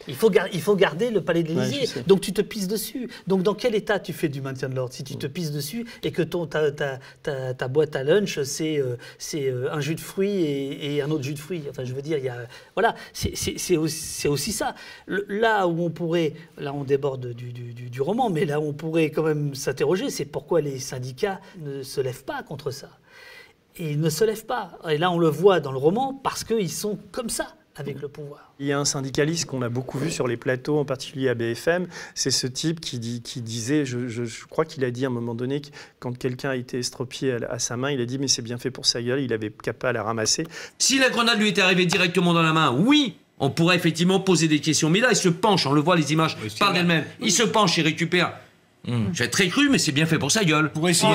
Il faut garder le palais de l'Élysée. Donc tu te pisses dessus. Donc dans quel état tu fais du maintien de l'ordre si tu te pisses dessus et que ta boîte à lunch, c'est un jus de fruits et un autre jus de fruits. Enfin, je veux dire, voilà, c'est aussi ça. Là où on pourrait, là on déborde du roman, mais là où on pourrait quand même s'interroger, c'est pourquoi les syndicats ne se lèvent pas contre ça. Et ils ne se lèvent pas. Et là on le voit dans le roman parce qu'ils sont comme ça avec le pouvoir. Il y a un syndicaliste qu'on a beaucoup vu sur les plateaux, en particulier à BFM, c'est ce type qui disait, je crois qu'il a dit à un moment donné, que quand quelqu'un a été estropié à sa main, il a dit « mais c'est bien fait pour sa gueule », il avait qu'à pas à la ramasser. Si la grenade lui était arrivée directement dans la main, oui, on pourrait effectivement poser des questions. Mais là, il se penche, on le voit, les images parlent d'elles-mêmes. Il se penche, il récupère. Je vais être très cru, mais c'est bien fait pour sa gueule. Pour essayer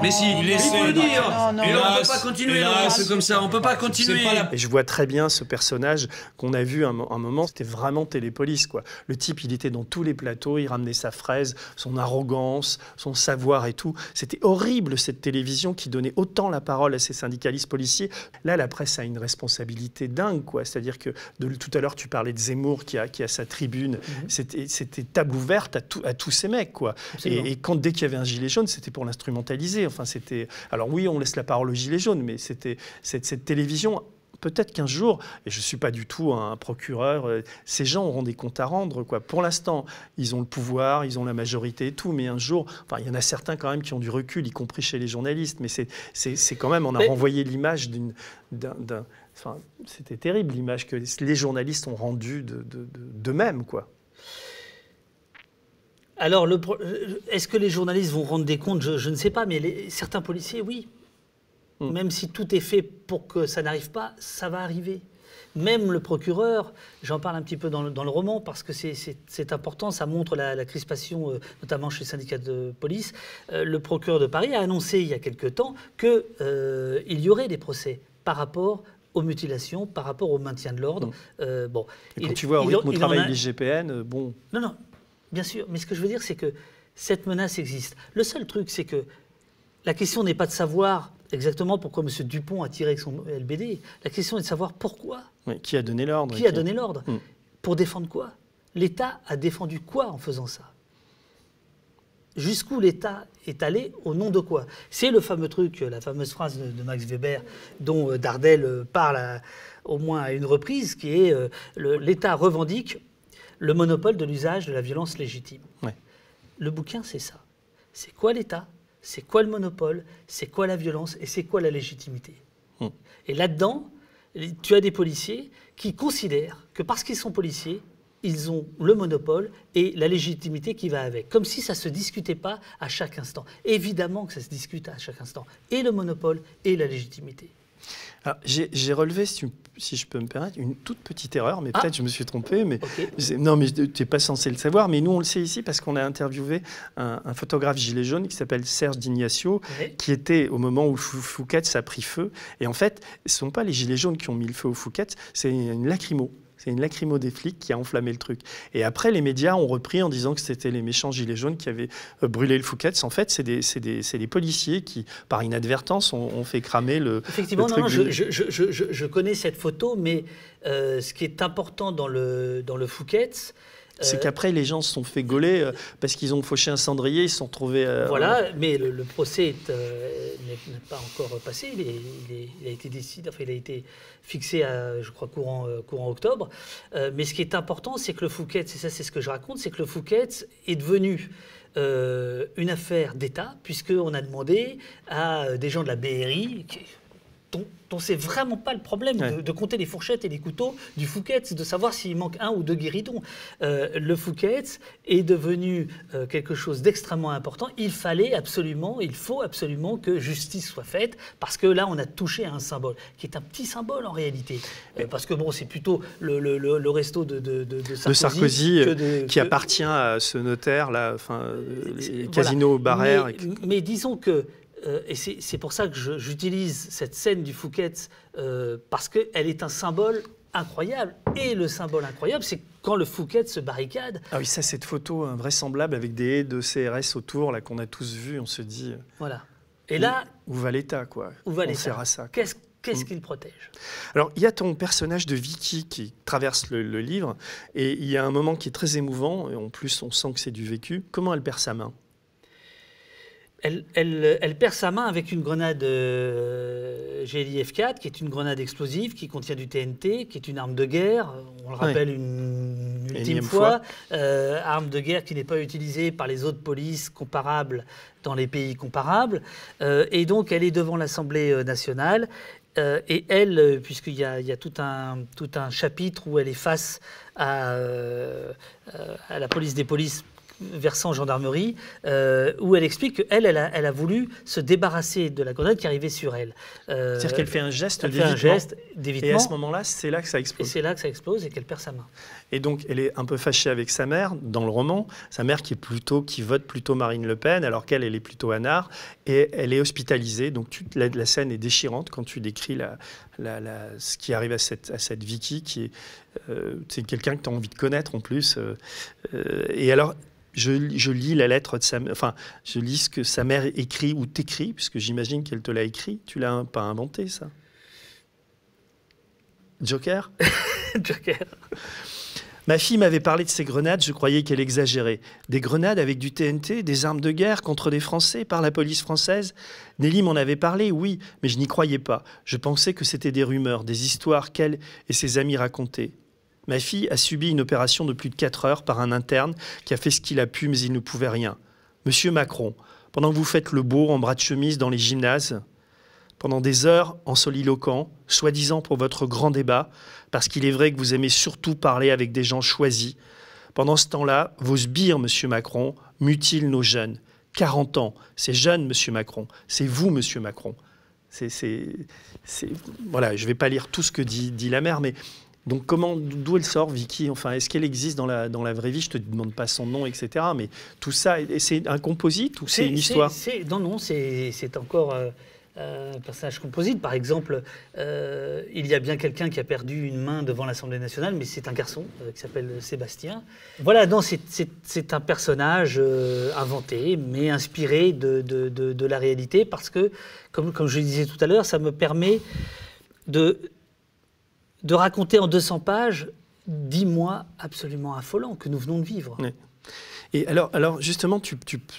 mais si, il faut le dire. Et là, on ne peut pas continuer, c'est comme ça, on ne peut pas continuer. Et je vois très bien ce personnage qu'on a vu un moment, c'était vraiment Télépolice, quoi. Le type, il était dans tous les plateaux, il ramenait sa fraise, son arrogance, son savoir et tout. C'était horrible, cette télévision qui donnait autant la parole à ces syndicalistes policiers. Là, la presse a une responsabilité dingue, quoi. C'est-à-dire que tout à l'heure, tu parlais de Zemmour qui a sa tribune. C'était table ouverte à tous ces mecs, quoi. Et dès qu'il y avait un gilet jaune, c'était pour l'instrumentaliser. Enfin, c'était... Alors oui, on laisse la parole aux gilets jaunes, mais c'était cette télévision... Peut-être qu'un jour, et je ne suis pas du tout un procureur, ces gens auront des comptes à rendre, quoi. Pour l'instant, ils ont le pouvoir, ils ont la majorité et tout, mais un jour, enfin, il y en a certains quand même qui ont du recul, y compris chez les journalistes, mais c'est quand même, on a renvoyé l'image enfin, c'était terrible, l'image que les journalistes ont rendue d'eux-mêmes, quoi. Alors, est-ce que les journalistes vont rendre des comptes? Je ne sais pas, mais certains policiers, oui. Même si tout est fait pour que ça n'arrive pas, ça va arriver. Même le procureur, j'en parle un petit peu dans le roman parce que c'est important, ça montre la crispation, notamment chez le syndicat de police. Le procureur de Paris a annoncé il y a quelque temps qu'il y aurait des procès par rapport aux mutilations, par rapport au maintien de l'ordre. Bon, quand tu vois au rythme au travail de l'IGPN, bon... Non, bien sûr, mais ce que je veux dire, c'est que cette menace existe. Le seul truc, c'est que la question n'est pas de savoir exactement pourquoi M. Dupont a tiré avec son LBD. La question est de savoir pourquoi. Oui, qui a donné l'ordre. Qui a donné l'ordre. Pour défendre quoi? L'État a défendu quoi en faisant ça? Jusqu'où l'État est allé, au nom de quoi? C'est le fameux truc, la fameuse phrase de Max Weber, dont Dardel parle au moins à une reprise, qui est l'État revendique le monopole de l'usage de la violence légitime. Ouais. Le bouquin, c'est ça. C'est quoi l'État? C'est quoi le monopole? C'est quoi la violence? Et c'est quoi la légitimité? Et là-dedans, tu as des policiers qui considèrent que parce qu'ils sont policiers, ils ont le monopole et la légitimité qui va avec. Comme si ça ne se discutait pas à chaque instant. Évidemment que ça se discute à chaque instant. Et le monopole et la légitimité. J'ai relevé, si je peux me permettre, une toute petite erreur, mais peut-être je me suis trompé. Mais non, mais tu n'es pas censé le savoir. Mais nous, on le sait ici parce qu'on a interviewé un photographe gilet jaune qui s'appelle Serge D'Ignacio, qui était au moment où Fouquet's a pris feu. Et en fait, ce ne sont pas les gilets jaunes qui ont mis le feu au Fouquet's, c'est une lacrymo. C'est une lacrymo des flics qui a enflammé le truc. Et après, les médias ont repris en disant que c'était les méchants gilets jaunes qui avaient brûlé le Fouquet's. En fait, c'est des policiers qui, par inadvertance, ont fait cramer le Effectivement, le truc. Je connais cette photo, mais ce qui est important dans le Fouquet's, c'est qu'après, les gens se sont fait gauler parce qu'ils ont fauché un cendrier, ils se sont retrouvés... Voilà, mais le procès n'est pas encore passé. Il a été décidé, enfin, il a été fixé à, je crois, courant octobre. Mais ce qui est important, c'est que le Fouquet's, et ça c'est ce que je raconte, c'est que le Fouquet's est devenu une affaire d'État, puisqu'on a demandé à des gens de la BRI... dont c'est vraiment pas le problème de compter les fourchettes et les couteaux du Fouquet's, de savoir s'il manque un ou deux guéridons. Le Fouquet's est devenu quelque chose d'extrêmement important. Il faut absolument que justice soit faite, parce que là, on a touché à un symbole, qui est un petit symbole en réalité. Parce que bon, c'est plutôt le resto de Sarkozy qui appartient à ce notaire, là, enfin, les casinos barrières. Mais disons que et c'est pour ça que j'utilise cette scène du Fouquet's, parce qu'elle est un symbole incroyable. Et le symbole incroyable, c'est quand le Fouquet's se barricade. Ah oui, ça, cette photo invraisemblable avec des haies de CRS autour, là, qu'on a tous vues, on se dit... Voilà. Et là... Où va l'État, quoi? Où va l'État? On sert à ça. Qu'est-ce qu'il protège? Alors, il y a ton personnage de Vicky qui traverse le livre, et il y a un moment qui est très émouvant, et en plus, on sent que c'est du vécu. Comment elle perd sa main? Elle perd sa main avec une grenade GLI-F4, qui est une grenade explosive, qui contient du TNT, qui est une arme de guerre. On le rappelle une ultime fois. Arme de guerre qui n'est pas utilisée par les autres polices comparables dans les pays comparables. Et donc, elle est devant l'Assemblée nationale. Et elle, puisqu'il y a tout un chapitre où elle est face à la police des polices, versant gendarmerie, où elle explique qu'elle a voulu se débarrasser de la grenade qui arrivait sur elle. C'est-à-dire qu'elle fait un geste d'évitement. Et à ce moment-là, c'est là que ça explose. Et c'est là que ça explose et qu'elle perd sa main. Et donc, elle est un peu fâchée avec sa mère, dans le roman. Sa mère qui vote plutôt Marine Le Pen, alors qu'elle est plutôt Anard. Et elle est hospitalisée. Donc, la scène est déchirante quand tu décris ce qui arrive à cette Vicky, qui est c'est quelqu'un que tu as envie de connaître en plus. Et alors... Je lis la lettre de sa mère, enfin, je lis ce que sa mère écrit ou t'écrit, puisque j'imagine qu'elle te l'a écrit. Tu l'as pas inventé, ça? Joker? Joker. Ma fille m'avait parlé de ces grenades, je croyais qu'elle exagérait. Des grenades avec du TNT, des armes de guerre contre des Français par la police française? Nelly m'en avait parlé, oui, mais je n'y croyais pas. Je pensais que c'était des rumeurs, des histoires qu'elle et ses amis racontaient. Ma fille a subi une opération de plus de 4 heures par un interne qui a fait ce qu'il a pu, mais il ne pouvait rien. Monsieur Macron, pendant que vous faites le beau en bras de chemise dans les gymnases, pendant des heures en soliloquant, soi-disant pour votre grand débat, parce qu'il est vrai que vous aimez surtout parler avec des gens choisis, pendant ce temps-là, vos sbires, monsieur Macron, mutilent nos jeunes. 40 ans, c'est jeune, monsieur Macron. C'est vous, monsieur Macron. Voilà, je ne vais pas lire tout ce que dit la mère, mais donc d'où elle sort, Vicky? Enfin, est-ce qu'elle existe dans la vraie vie? Je ne te demande pas son nom, etc. Mais tout ça, c'est un composite ou c'est une histoire? Non, c'est encore un personnage composite. Par exemple, il y a bien quelqu'un qui a perdu une main devant l'Assemblée nationale, mais c'est un garçon qui s'appelle Sébastien. Voilà, non, c'est un personnage inventé, mais inspiré de la réalité, parce que, comme je le disais tout à l'heure, ça me permet de raconter en 200 pages 10 mois absolument affolants que nous venons de vivre. Oui. Et alors justement,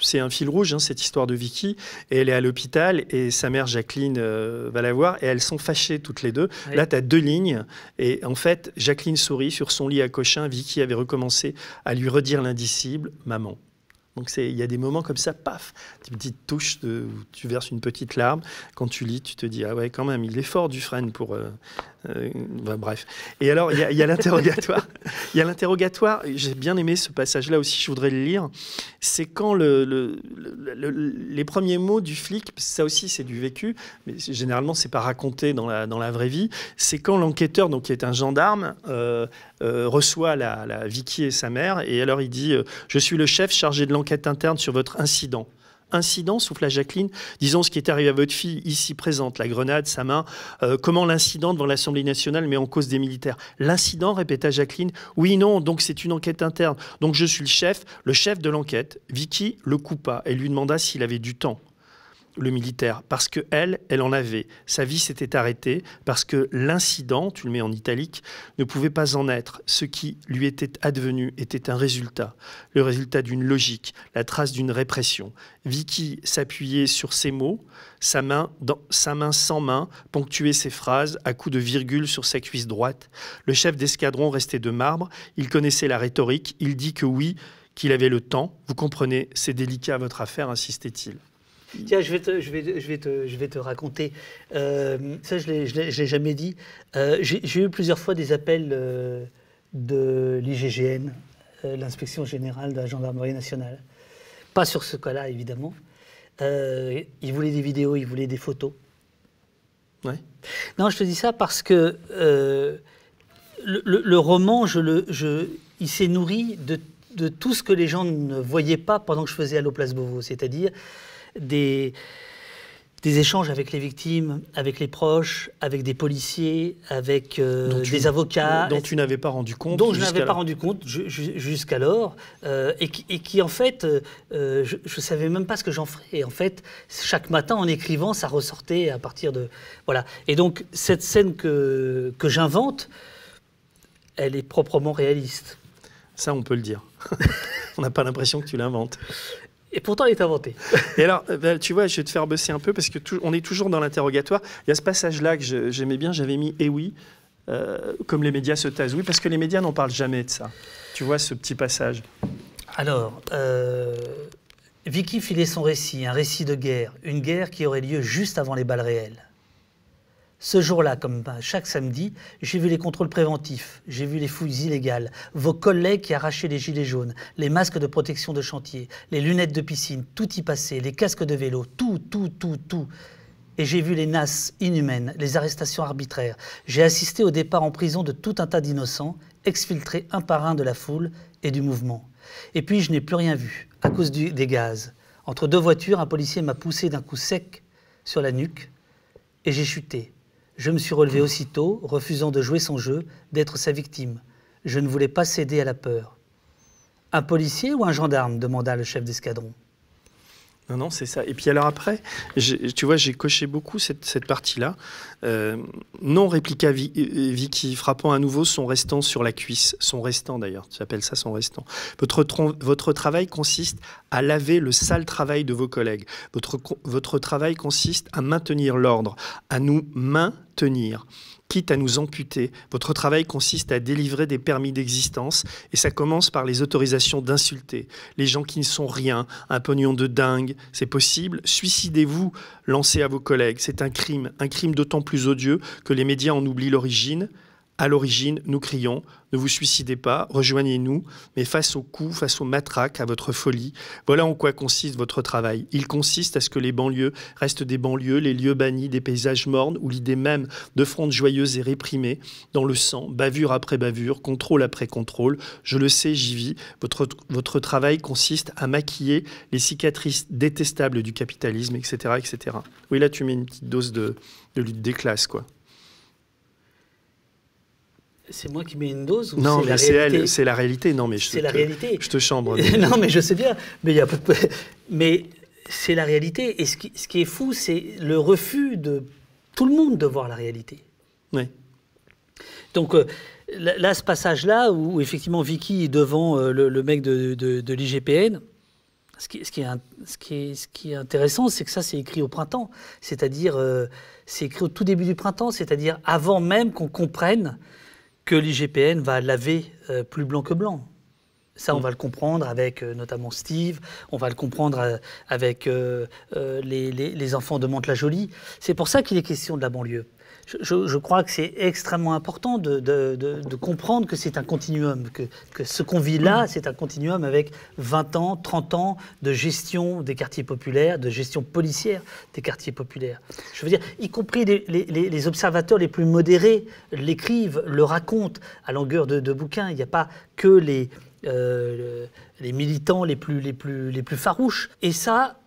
c'est un fil rouge, hein, cette histoire de Vicky, et elle est à l'hôpital, et sa mère Jacqueline va la voir, et elles sont fâchées toutes les deux. Oui. Là, tu as 2 lignes, et en fait, Jacqueline sourit sur son lit à Cochin. Vicky avait recommencé à lui redire l'indicible « Maman ». Donc il y a des moments comme ça, paf, des petites touches, tu verses une petite larme. Quand tu lis, tu te dis, ah ouais, quand même, il est fort Dufresne pour... bref. Et alors, il y a l'interrogatoire. Il y a l'interrogatoire, j'ai bien aimé ce passage-là aussi, je voudrais le lire. C'est quand les premiers mots du flic, ça aussi c'est du vécu, mais généralement c'est pas raconté dans la vraie vie, c'est quand l'enquêteur, donc qui est un gendarme, reçoit la Vicky et sa mère, et alors il dit « Je suis le chef chargé de l'enquête interne sur votre incident ». Incident, souffla Jacqueline. Disons ce qui est arrivé à votre fille, ici présente, la grenade, sa main. Comment l'incident devant l'Assemblée nationale met en cause des militaires? L'incident, répéta Jacqueline. Oui, non, donc c'est une enquête interne. Donc je suis le chef de l'enquête. Vicky le coupa. Elle lui demanda s'il avait du temps. Le militaire, parce que elle en avait. Sa vie s'était arrêtée, parce que l'incident, tu le mets en italique, ne pouvait pas en être. Ce qui lui était advenu était un résultat, le résultat d'une logique, la trace d'une répression. Vicky s'appuyait sur ces mots, sa main sans main ponctuait ses phrases à coups de virgule sur sa cuisse droite. Le chef d'escadron restait de marbre, il connaissait la rhétorique, il dit que oui, qu'il avait le temps. Vous comprenez, c'est délicat votre affaire, insistait-il. Tiens, je vais te raconter. Ça, je l'ai jamais dit. J'ai eu plusieurs fois des appels de l'IGGN, l'Inspection Générale de la Gendarmerie Nationale. Pas sur ce cas-là, évidemment. Ils voulaient des vidéos, ils voulaient des photos. Ouais. Non, je te dis ça parce que le roman, il s'est nourri de tout ce que les gens ne voyaient pas pendant que je faisais Allo Place Beauvau, c'est-à-dire des échanges avec les victimes, avec les proches, avec des policiers, avec des avocats. Dont tu n'avais pas rendu compte. Dont je n'avais pas rendu compte jusqu'alors. Et qui, en fait, je ne savais même pas ce que j'en ferais. Et en fait, chaque matin, en écrivant, ça ressortait à partir de... Voilà. Et donc, cette scène que j'invente, elle est proprement réaliste. Ça, on peut le dire. On n'a pas l'impression que tu l'inventes. Et pourtant, elle est inventée. Et alors, tu vois, je vais te faire bosser un peu parce que on est toujours dans l'interrogatoire. Il y a ce passage-là que j'aimais bien, j'avais mis « Eh oui », comme les médias se taisent. Oui, parce que les médias n'en parlent jamais de ça. Tu vois ce petit passage. Alors, Vicky filait son récit, un récit de guerre. Une guerre qui aurait lieu juste avant les balles réelles. Ce jour-là, comme chaque samedi, j'ai vu les contrôles préventifs, j'ai vu les fouilles illégales, vos collègues qui arrachaient les gilets jaunes, les masques de protection de chantier, les lunettes de piscine, tout y passait, les casques de vélo, tout. Et j'ai vu les nasses inhumaines, les arrestations arbitraires. J'ai assisté au départ en prison de tout un tas d'innocents, exfiltrés un par un de la foule et du mouvement. Et puis je n'ai plus rien vu, à cause des gaz. Entre 2 voitures, un policier m'a poussé d'un coup sec sur la nuque et j'ai chuté. Je me suis relevé aussitôt, refusant de jouer son jeu, d'être sa victime. Je ne voulais pas céder à la peur. « Un policier ou un gendarme ?» demanda le chef d'escadron. Non, c'est ça. Et puis alors après, tu vois, j'ai coché beaucoup cette partie-là. Non, répliqua Vicky, frappant à nouveau son restant sur la cuisse. Son restant, d'ailleurs, tu appelles ça son restant. Votre travail consiste à laver le sale travail de vos collègues. Votre travail consiste à maintenir l'ordre, à nous maintenir, quitte à nous amputer. Votre travail consiste à délivrer des permis d'existence et ça commence par les autorisations d'insulter. Les gens qui ne sont rien, un pognon de dingue, c'est possible. Suicidez-vous, lancez à vos collègues. C'est un crime d'autant plus odieux que les médias en oublient l'origine. À l'origine, nous crions, ne vous suicidez pas, rejoignez-nous, mais face aux coups, face aux matraques, à votre folie, voilà en quoi consiste votre travail. Il consiste à ce que les banlieues restent des banlieues, les lieux bannis des paysages mornes, où l'idée même de fronde joyeuse est réprimée, dans le sang, bavure après bavure, contrôle après contrôle. Je le sais, j'y vis. Votre travail consiste à maquiller les cicatrices détestables du capitalisme, etc., etc. Oui, là, tu mets une petite dose de lutte des classes, quoi. C'est moi qui mets une dose ou non, c'est la mais réalité? C'est la réalité. Non, mais c'est la réalité. Je te chambre. Non, mais je sais bien. Mais il y a pas de... Mais c'est la réalité. Et ce qui est fou, c'est le refus de tout le monde de voir la réalité. Oui. Donc là, ce passage-là, où effectivement Vicky est devant le mec de l'IGPN, ce qui est intéressant, c'est que ça, c'est écrit au printemps. C'est-à-dire, c'est écrit au tout début du printemps, c'est-à-dire avant même qu'on comprenne que l'IGPN va laver plus blanc que blanc. Ça, on va le comprendre avec notamment Steve, on va le comprendre avec les enfants de Mantes-la-Jolie. C'est pour ça qu'il est question de la banlieue. Je crois que c'est extrêmement important de comprendre que c'est un continuum, que ce qu'on vit là, c'est un continuum avec 20 ans, 30 ans de gestion des quartiers populaires, de gestion policière des quartiers populaires. Je veux dire, y compris les observateurs les plus modérés l'écrivent, le racontent à longueur de bouquins. Il n'y a pas que les militants les plus farouches. Et ça,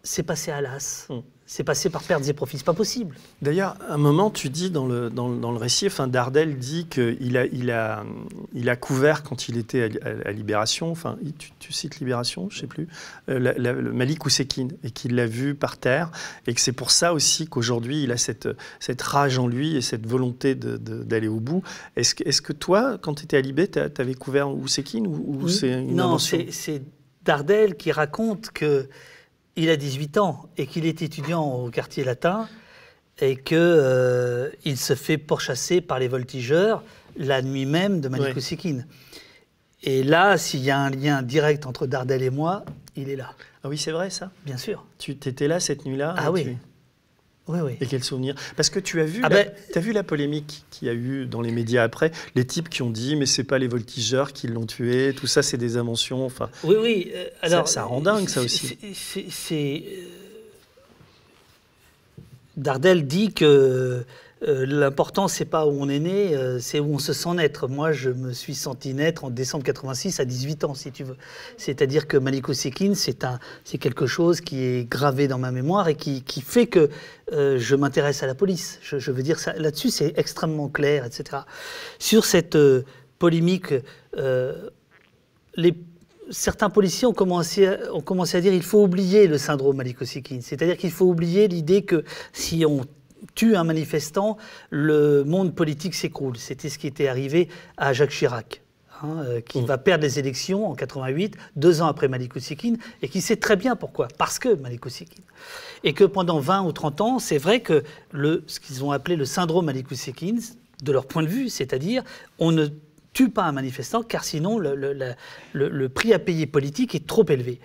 c'est passé à l'as. C'est passé par pertes et profits, c'est pas possible. D'ailleurs, à un moment, tu dis dans le récit, enfin, Dardel dit qu'il a couvert quand il était à Libération, enfin, tu cites Libération, je sais plus, le Malik Oussekine, et qu'il l'a vu par terre, et que c'est pour ça aussi qu'aujourd'hui, il a cette rage en lui et cette volonté d'aller au bout. Est-ce que toi, quand tu étais à Libé, tu avais couvert Oussekine ou c'est une invention ? Non, c'est Dardel qui raconte que il a 18 ans et qu'il est étudiant au quartier latin et qu'il se fait pourchasser par les voltigeurs la nuit même de Malik Oussekine. Et là, s'il y a un lien direct entre Dardel et moi, il est là. Ah oui, c'est vrai ça ? Bien sûr. Tu étais là cette nuit-là ? Ah oui. Oui, oui. Et quel souvenir ? Parce que tu as vu, t'as vu la polémique qu'il y a eu dans les médias après, les types qui ont dit mais c'est pas les voltigeurs qui l'ont tué, tout ça c'est des inventions. Enfin, oui, oui. Alors ça rend dingue ça aussi. Dardel dit que l'important, c'est pas où on est né, c'est où on se sent naître. Moi, je me suis senti naître en décembre 86 à 18 ans, si tu veux. C'est-à-dire que Malik Oussekine, c'est quelque chose qui est gravé dans ma mémoire et qui fait que je m'intéresse à la police. Je veux dire, là-dessus, c'est extrêmement clair, etc. Sur cette polémique, certains policiers ont commencé à dire qu'il faut oublier le syndrome Malik Oussekine. C'est-à-dire qu'il faut oublier l'idée que si on tue un manifestant, le monde politique s'écroule. C'était ce qui était arrivé à Jacques Chirac, qui va perdre les élections en 88, 2 ans après Malik Oussekine, et qui sait très bien pourquoi. Parce que Malik Oussekine. Et que pendant 20 ou 30 ans, c'est vrai que ce qu'ils ont appelé le syndrome Malik Oussekine, de leur point de vue, c'est-à-dire on ne tue pas un manifestant, car sinon le prix à payer politique est trop élevé.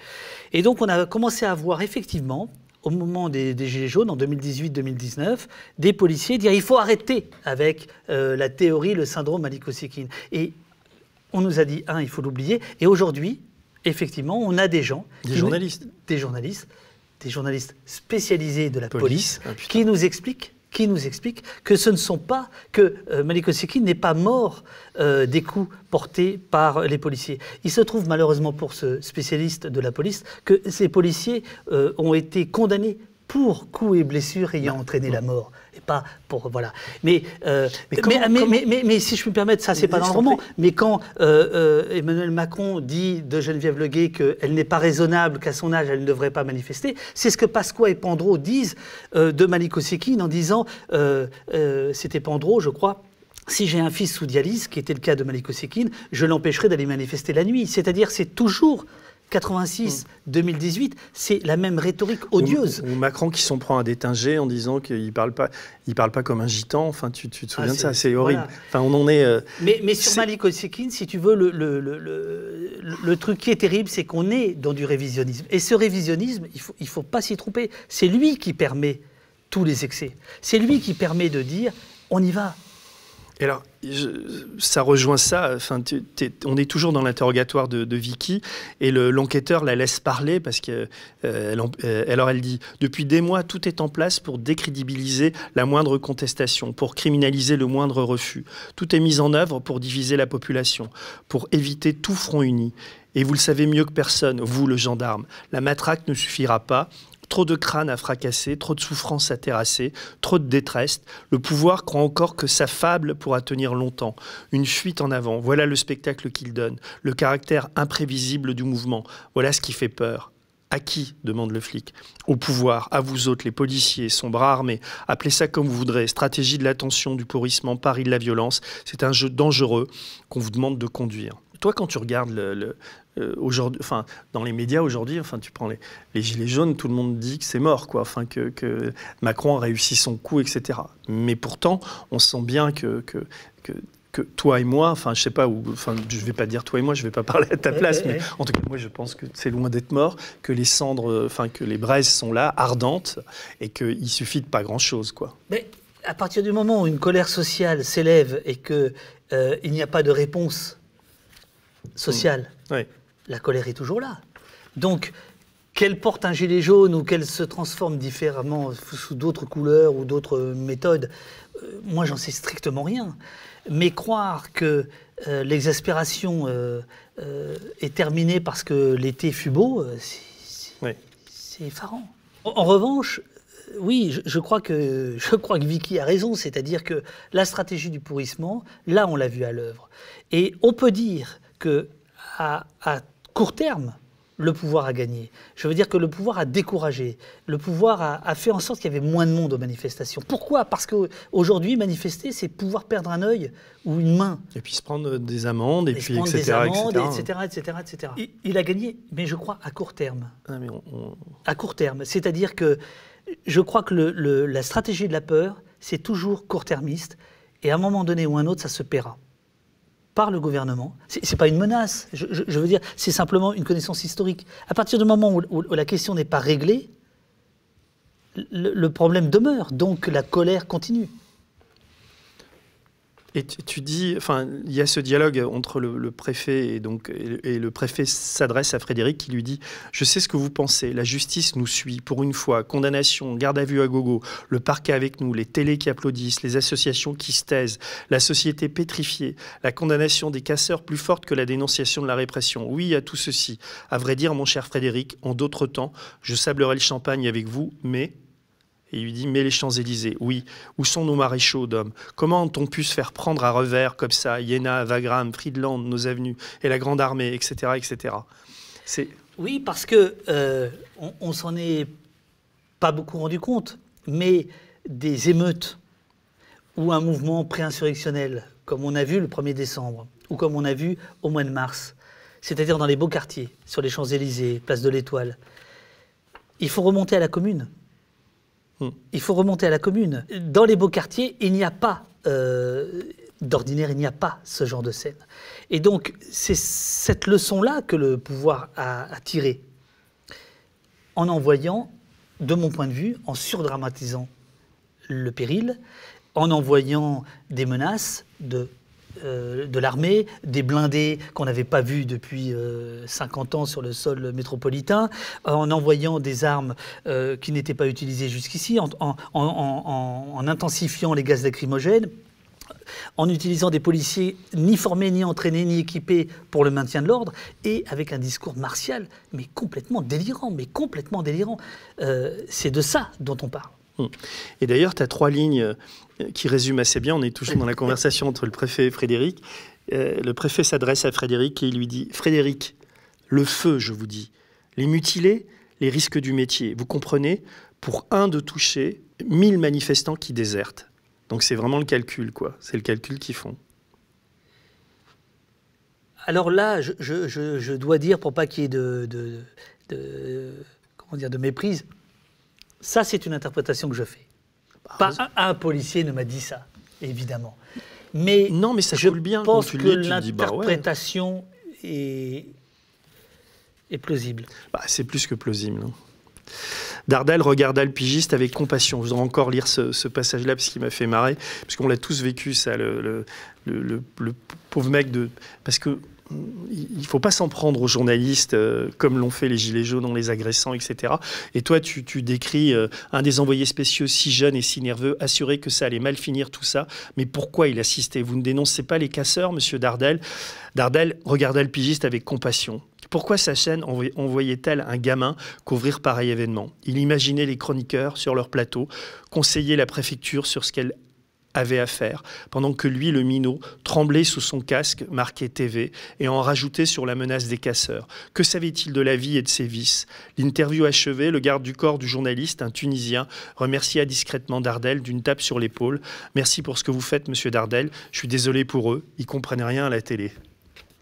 Et donc on a commencé à voir effectivement, au moment des Gilets jaunes, en 2018-2019, des policiers dire il faut arrêter avec la théorie, le syndrome Malik Oussekine. Et on nous a dit, il faut l'oublier. Et aujourd'hui, effectivement, on a des gens... Des journalistes spécialisés de la police qui nous expliquent que ce ne sont pas, que Malik Oussekine n'est pas mort des coups portés par les policiers. Il se trouve malheureusement pour ce spécialiste de la police que ces policiers ont été condamnés pour coups et blessures ayant entraîné la mort. Et pas pour... Voilà. Mais si je peux me permettre, ça c'est pas dans le roman, mais quand Emmanuel Macron dit de Geneviève Leguet qu'elle n'est pas raisonnable, qu'à son âge elle ne devrait pas manifester, c'est ce que Pasqua et Pandro disent de Malik Oussekine en disant, c'était Pandro je crois, si j'ai un fils sous dialyse, qui était le cas de Malik Oussekine, je l'empêcherai d'aller manifester la nuit. C'est-à-dire c'est toujours... 86, 2018, c'est la même rhétorique odieuse. Ou Macron qui s'en prend à détinger en disant qu'il parle pas comme un gitan. Enfin, tu te souviens de ça, c'est horrible. Voilà. Enfin, on en est. Mais sur Malik Oussekine, si tu veux, le truc qui est terrible, c'est qu'on est dans du révisionnisme. Et ce révisionnisme, il faut pas s'y tromper. C'est lui qui permet tous les excès. C'est lui qui permet de dire, on y va. Et alors, ça rejoint ça. Enfin, on est toujours dans l'interrogatoire de Vicky et l'enquêteur la laisse parler parce que alors elle dit « Depuis des mois, tout est en place pour décrédibiliser la moindre contestation, pour criminaliser le moindre refus. Tout est mis en œuvre pour diviser la population, pour éviter tout front uni. Et vous le savez mieux que personne, vous le gendarme, la matraque ne suffira pas. Trop de crânes à fracasser, trop de souffrances à terrasser, trop de détresse. Le pouvoir croit encore que sa fable pourra tenir longtemps. Une fuite en avant, voilà le spectacle qu'il donne. Le caractère imprévisible du mouvement, voilà ce qui fait peur. À qui ? Demande le flic. Au pouvoir, à vous autres, les policiers, son bras armé. Appelez ça comme vous voudrez. Stratégie de l'attention, du pourrissement, pari de la violence. C'est un jeu dangereux qu'on vous demande de conduire. Toi, quand tu regardes aujourd'hui, enfin, dans les médias aujourd'hui, enfin, tu prends les gilets jaunes, tout le monde dit que c'est mort, quoi, enfin, que Macron a réussi son coup, etc. Mais pourtant, on sent bien que toi et moi, enfin, je sais pas, enfin, je vais pas dire toi et moi, je vais pas parler à ta place, mais en tout cas, moi, je pense que c'est loin d'être mort, que les cendres, enfin, que les braises sont là, ardentes, et qu'il suffit de pas grand-chose, quoi. Mais à partir du moment où une colère sociale s'élève et que il n'y a pas de réponse sociale, oui. La colère est toujours là. Donc, qu'elle porte un gilet jaune ou qu'elle se transforme différemment sous d'autres couleurs ou d'autres méthodes, moi, j'en sais strictement rien. Mais croire que l'exaspération est terminée parce que l'été fut beau, c'est effarant. En revanche, oui, je crois que Vicky a raison, c'est-à-dire que la stratégie du pourrissement, là, on l'a vu à l'œuvre. Et on peut dire qu'à court terme, le pouvoir a gagné. Je veux dire que le pouvoir a découragé. Le pouvoir a fait en sorte qu'il y avait moins de monde aux manifestations. Pourquoi ? Parce qu'aujourd'hui, manifester, c'est pouvoir perdre un œil ou une main. Et puis se prendre des amendes, et puis etc. Il a gagné, mais je crois à court terme. Ah, mais à court terme. C'est-à-dire que je crois que la stratégie de la peur, c'est toujours court-termiste. Et à un moment donné ou un autre, ça se paiera. Par le gouvernement. C'est pas une menace, je veux dire, c'est simplement une connaissance historique. À partir du moment où la question n'est pas réglée, le problème demeure, donc la colère continue. Et tu dis, enfin, il y a ce dialogue entre le préfet et le préfet s'adresse à Frédéric qui lui dit « Je sais ce que vous pensez, la justice nous suit, pour une fois, condamnation, garde à vue à gogo, le parquet avec nous, les télés qui applaudissent, les associations qui se taisent, la société pétrifiée, la condamnation des casseurs plus forte que la dénonciation de la répression. Oui à tout ceci. À vrai dire, mon cher Frédéric, en d'autres temps, je sablerai le champagne avec vous, mais... » Et il lui dit « Mais les Champs-Élysées, oui. Où sont nos maréchaux d'hommes? Comment ont-on pu se faire prendre à revers comme ça, Iéna, Wagram, Friedland, nos avenues, et la Grande Armée, etc. etc. » Oui, parce que on s'en est pas beaucoup rendu compte, mais des émeutes ou un mouvement pré-insurrectionnel, comme on a vu le 1er décembre, ou comme on a vu au mois de mars, c'est-à-dire dans les beaux quartiers, sur les Champs-Élysées, place de l'Étoile, il faut remonter à la Commune. Il faut remonter à la Commune. Dans les beaux quartiers, il n'y a pas, d'ordinaire, il n'y a pas ce genre de scène. Et donc, c'est cette leçon-là que le pouvoir a tirée, en envoyant, de mon point de vue, en surdramatisant le péril, en envoyant des menaces de l'armée, des blindés qu'on n'avait pas vus depuis 50 ans sur le sol métropolitain, en envoyant des armes qui n'étaient pas utilisées jusqu'ici, en intensifiant les gaz lacrymogènes, en utilisant des policiers ni formés, ni entraînés, ni équipés pour le maintien de l'ordre, et avec un discours martial, mais complètement délirant, c'est de ça dont on parle. Et d'ailleurs, tu as 3 lignes qui résument assez bien. On est toujours dans la conversation entre le préfet et Frédéric. Le préfet s'adresse à Frédéric et il lui dit « Frédéric, le feu, je vous dis, les mutilés, les risques du métier. Vous comprenez, pour un de toucher, 1000 manifestants qui désertent. » Donc c'est vraiment le calcul, quoi. C'est le calcul qu'ils font. Alors là, je dois dire, pour pas qu'il y ait de méprise, ça, c'est une interprétation que je fais. Pas un policier ne m'a dit ça, évidemment. Mais, non, mais ça je coule bien pense quand tu que lis, l'interprétation est plausible. C'est plus que plausible. Dardel regarda le pigiste avec compassion. Je voudrais encore lire ce passage-là parce qu'il m'a fait marrer, parce qu'on l'a tous vécu, ça, le pauvre mec de... Parce que il ne faut pas s'en prendre aux journalistes comme l'ont fait les Gilets jaunes en les agressant, etc. Et toi, tu décris un des envoyés spéciaux si jeune et si nerveux, assuré que ça allait mal finir tout ça. Mais pourquoi il assistait? Vous ne dénoncez pas les casseurs, monsieur Dardel? Dardel regarda le pigiste avec compassion. Pourquoi sa chaîne envoyait-elle un gamin couvrir pareil événement? Il imaginait les chroniqueurs sur leur plateau, conseiller la préfecture sur ce qu'elle avait à faire, pendant que lui, le minot, tremblait sous son casque marqué TV et en rajoutait sur la menace des casseurs. Que savait-il de la vie et de ses vices? L'interview achevée, le garde du corps du journaliste, un Tunisien, remercia discrètement Dardel d'une tape sur l'épaule. « Merci pour ce que vous faites, monsieur Dardel. Je suis désolé pour eux. Ils ne comprennent rien à la télé. »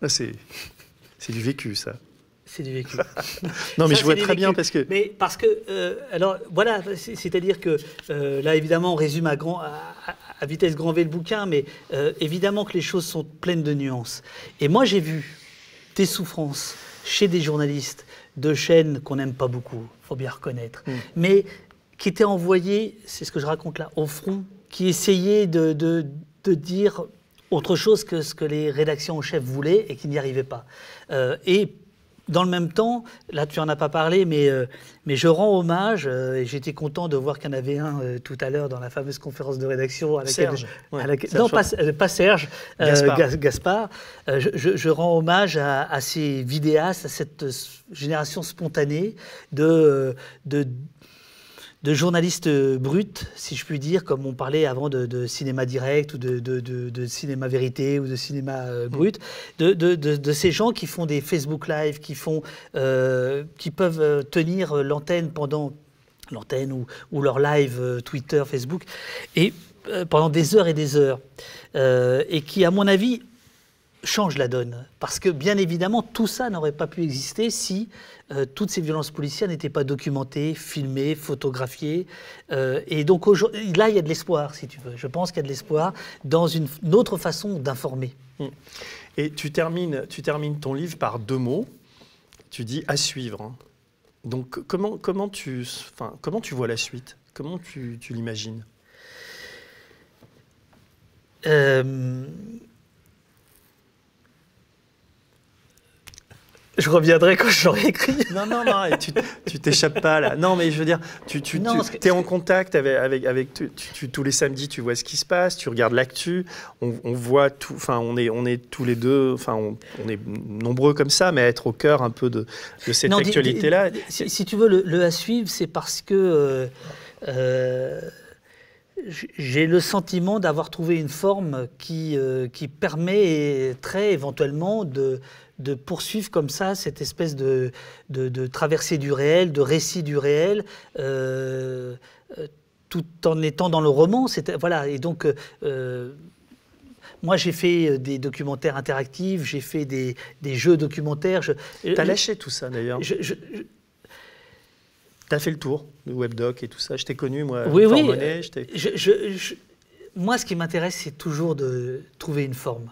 Là, c'est du vécu, ça. C'est du vécu. Non, mais ça, je vois très bien parce que... Mais parce que, alors, voilà, c'est-à-dire que, là, évidemment, on résume à vitesse grand V le bouquin, mais évidemment que les choses sont pleines de nuances. Et moi, j'ai vu des souffrances chez des journalistes de chaînes qu'on n'aime pas beaucoup, il faut bien reconnaître, mais qui étaient envoyés, c'est ce que je raconte là, au front, qui essayaient de dire autre chose que ce que les rédactions en chef voulaient et qui n'y arrivaient pas. Et dans le même temps, là tu n'en as pas parlé, mais je rends hommage, et j'étais content de voir qu'il y en avait un tout à l'heure dans la fameuse conférence de rédaction à laquelle... Serge. Non, pas Serge, Gaspard. Gaspard. Je rends hommage à ces vidéastes, à cette génération spontanée de journalistes bruts, si je puis dire, comme on parlait avant de cinéma direct ou de cinéma vérité ou de cinéma brut, de ces gens qui font des Facebook Live, qui peuvent tenir l'antenne pendant l'antenne ou leur live Twitter, Facebook, et pendant des heures et des heures, et qui, à mon avis, change la donne. Parce que, bien évidemment, tout ça n'aurait pas pu exister si toutes ces violences policières n'étaient pas documentées, filmées, photographiées. Et donc, là, il y a de l'espoir, si tu veux. Je pense qu'il y a de l'espoir dans une autre façon d'informer. Et tu termines ton livre par 2 mots. Tu dis « à suivre ». Donc, comment tu vois la suite? Comment tu l'imagines? Je reviendrai quand je l'aurai écrit. Non, tu t'échappes pas là. Non, mais je veux dire, tu es en contact avec tous les samedis, tu vois ce qui se passe, tu regardes l'actu, on voit tout, enfin, on est tous les deux, enfin, on est nombreux comme ça, mais à être au cœur un peu de cette actualité-là. Si tu veux, le à suivre, c'est parce que j'ai le sentiment d'avoir trouvé une forme qui permettrait éventuellement de poursuivre comme ça cette espèce de traversée du réel, de récit du réel, tout en étant dans le roman. Voilà. Et donc, moi, j'ai fait des documentaires interactifs, j'ai fait des jeux documentaires. T'as lâché tout ça, d'ailleurs. T'as fait le tour du webdoc et tout ça. Je t'ai connu, moi, oui. Monnet, moi, ce qui m'intéresse, c'est toujours de trouver une forme.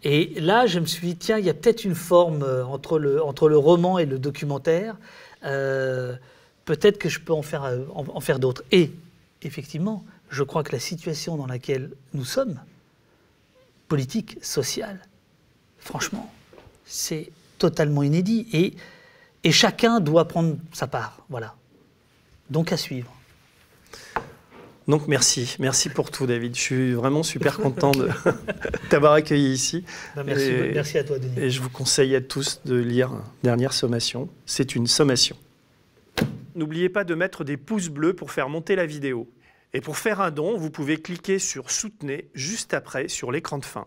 Et là, je me suis dit, tiens, il y a peut-être une forme entre le roman et le documentaire. Peut-être que je peux en faire d'autres. Et effectivement, je crois que la situation dans laquelle nous sommes, politique, sociale, franchement, c'est totalement inédit. Et chacun doit prendre sa part. Voilà. Donc à suivre. Donc merci pour tout, David. Je suis vraiment super content de t'avoir accueilli ici. Merci à toi, Denis. Et je vous conseille à tous de lire Dernière sommation. C'est une sommation. N'oubliez pas de mettre des pouces bleus pour faire monter la vidéo. Et pour faire un don, vous pouvez cliquer sur Soutenez juste après sur l'écran de fin.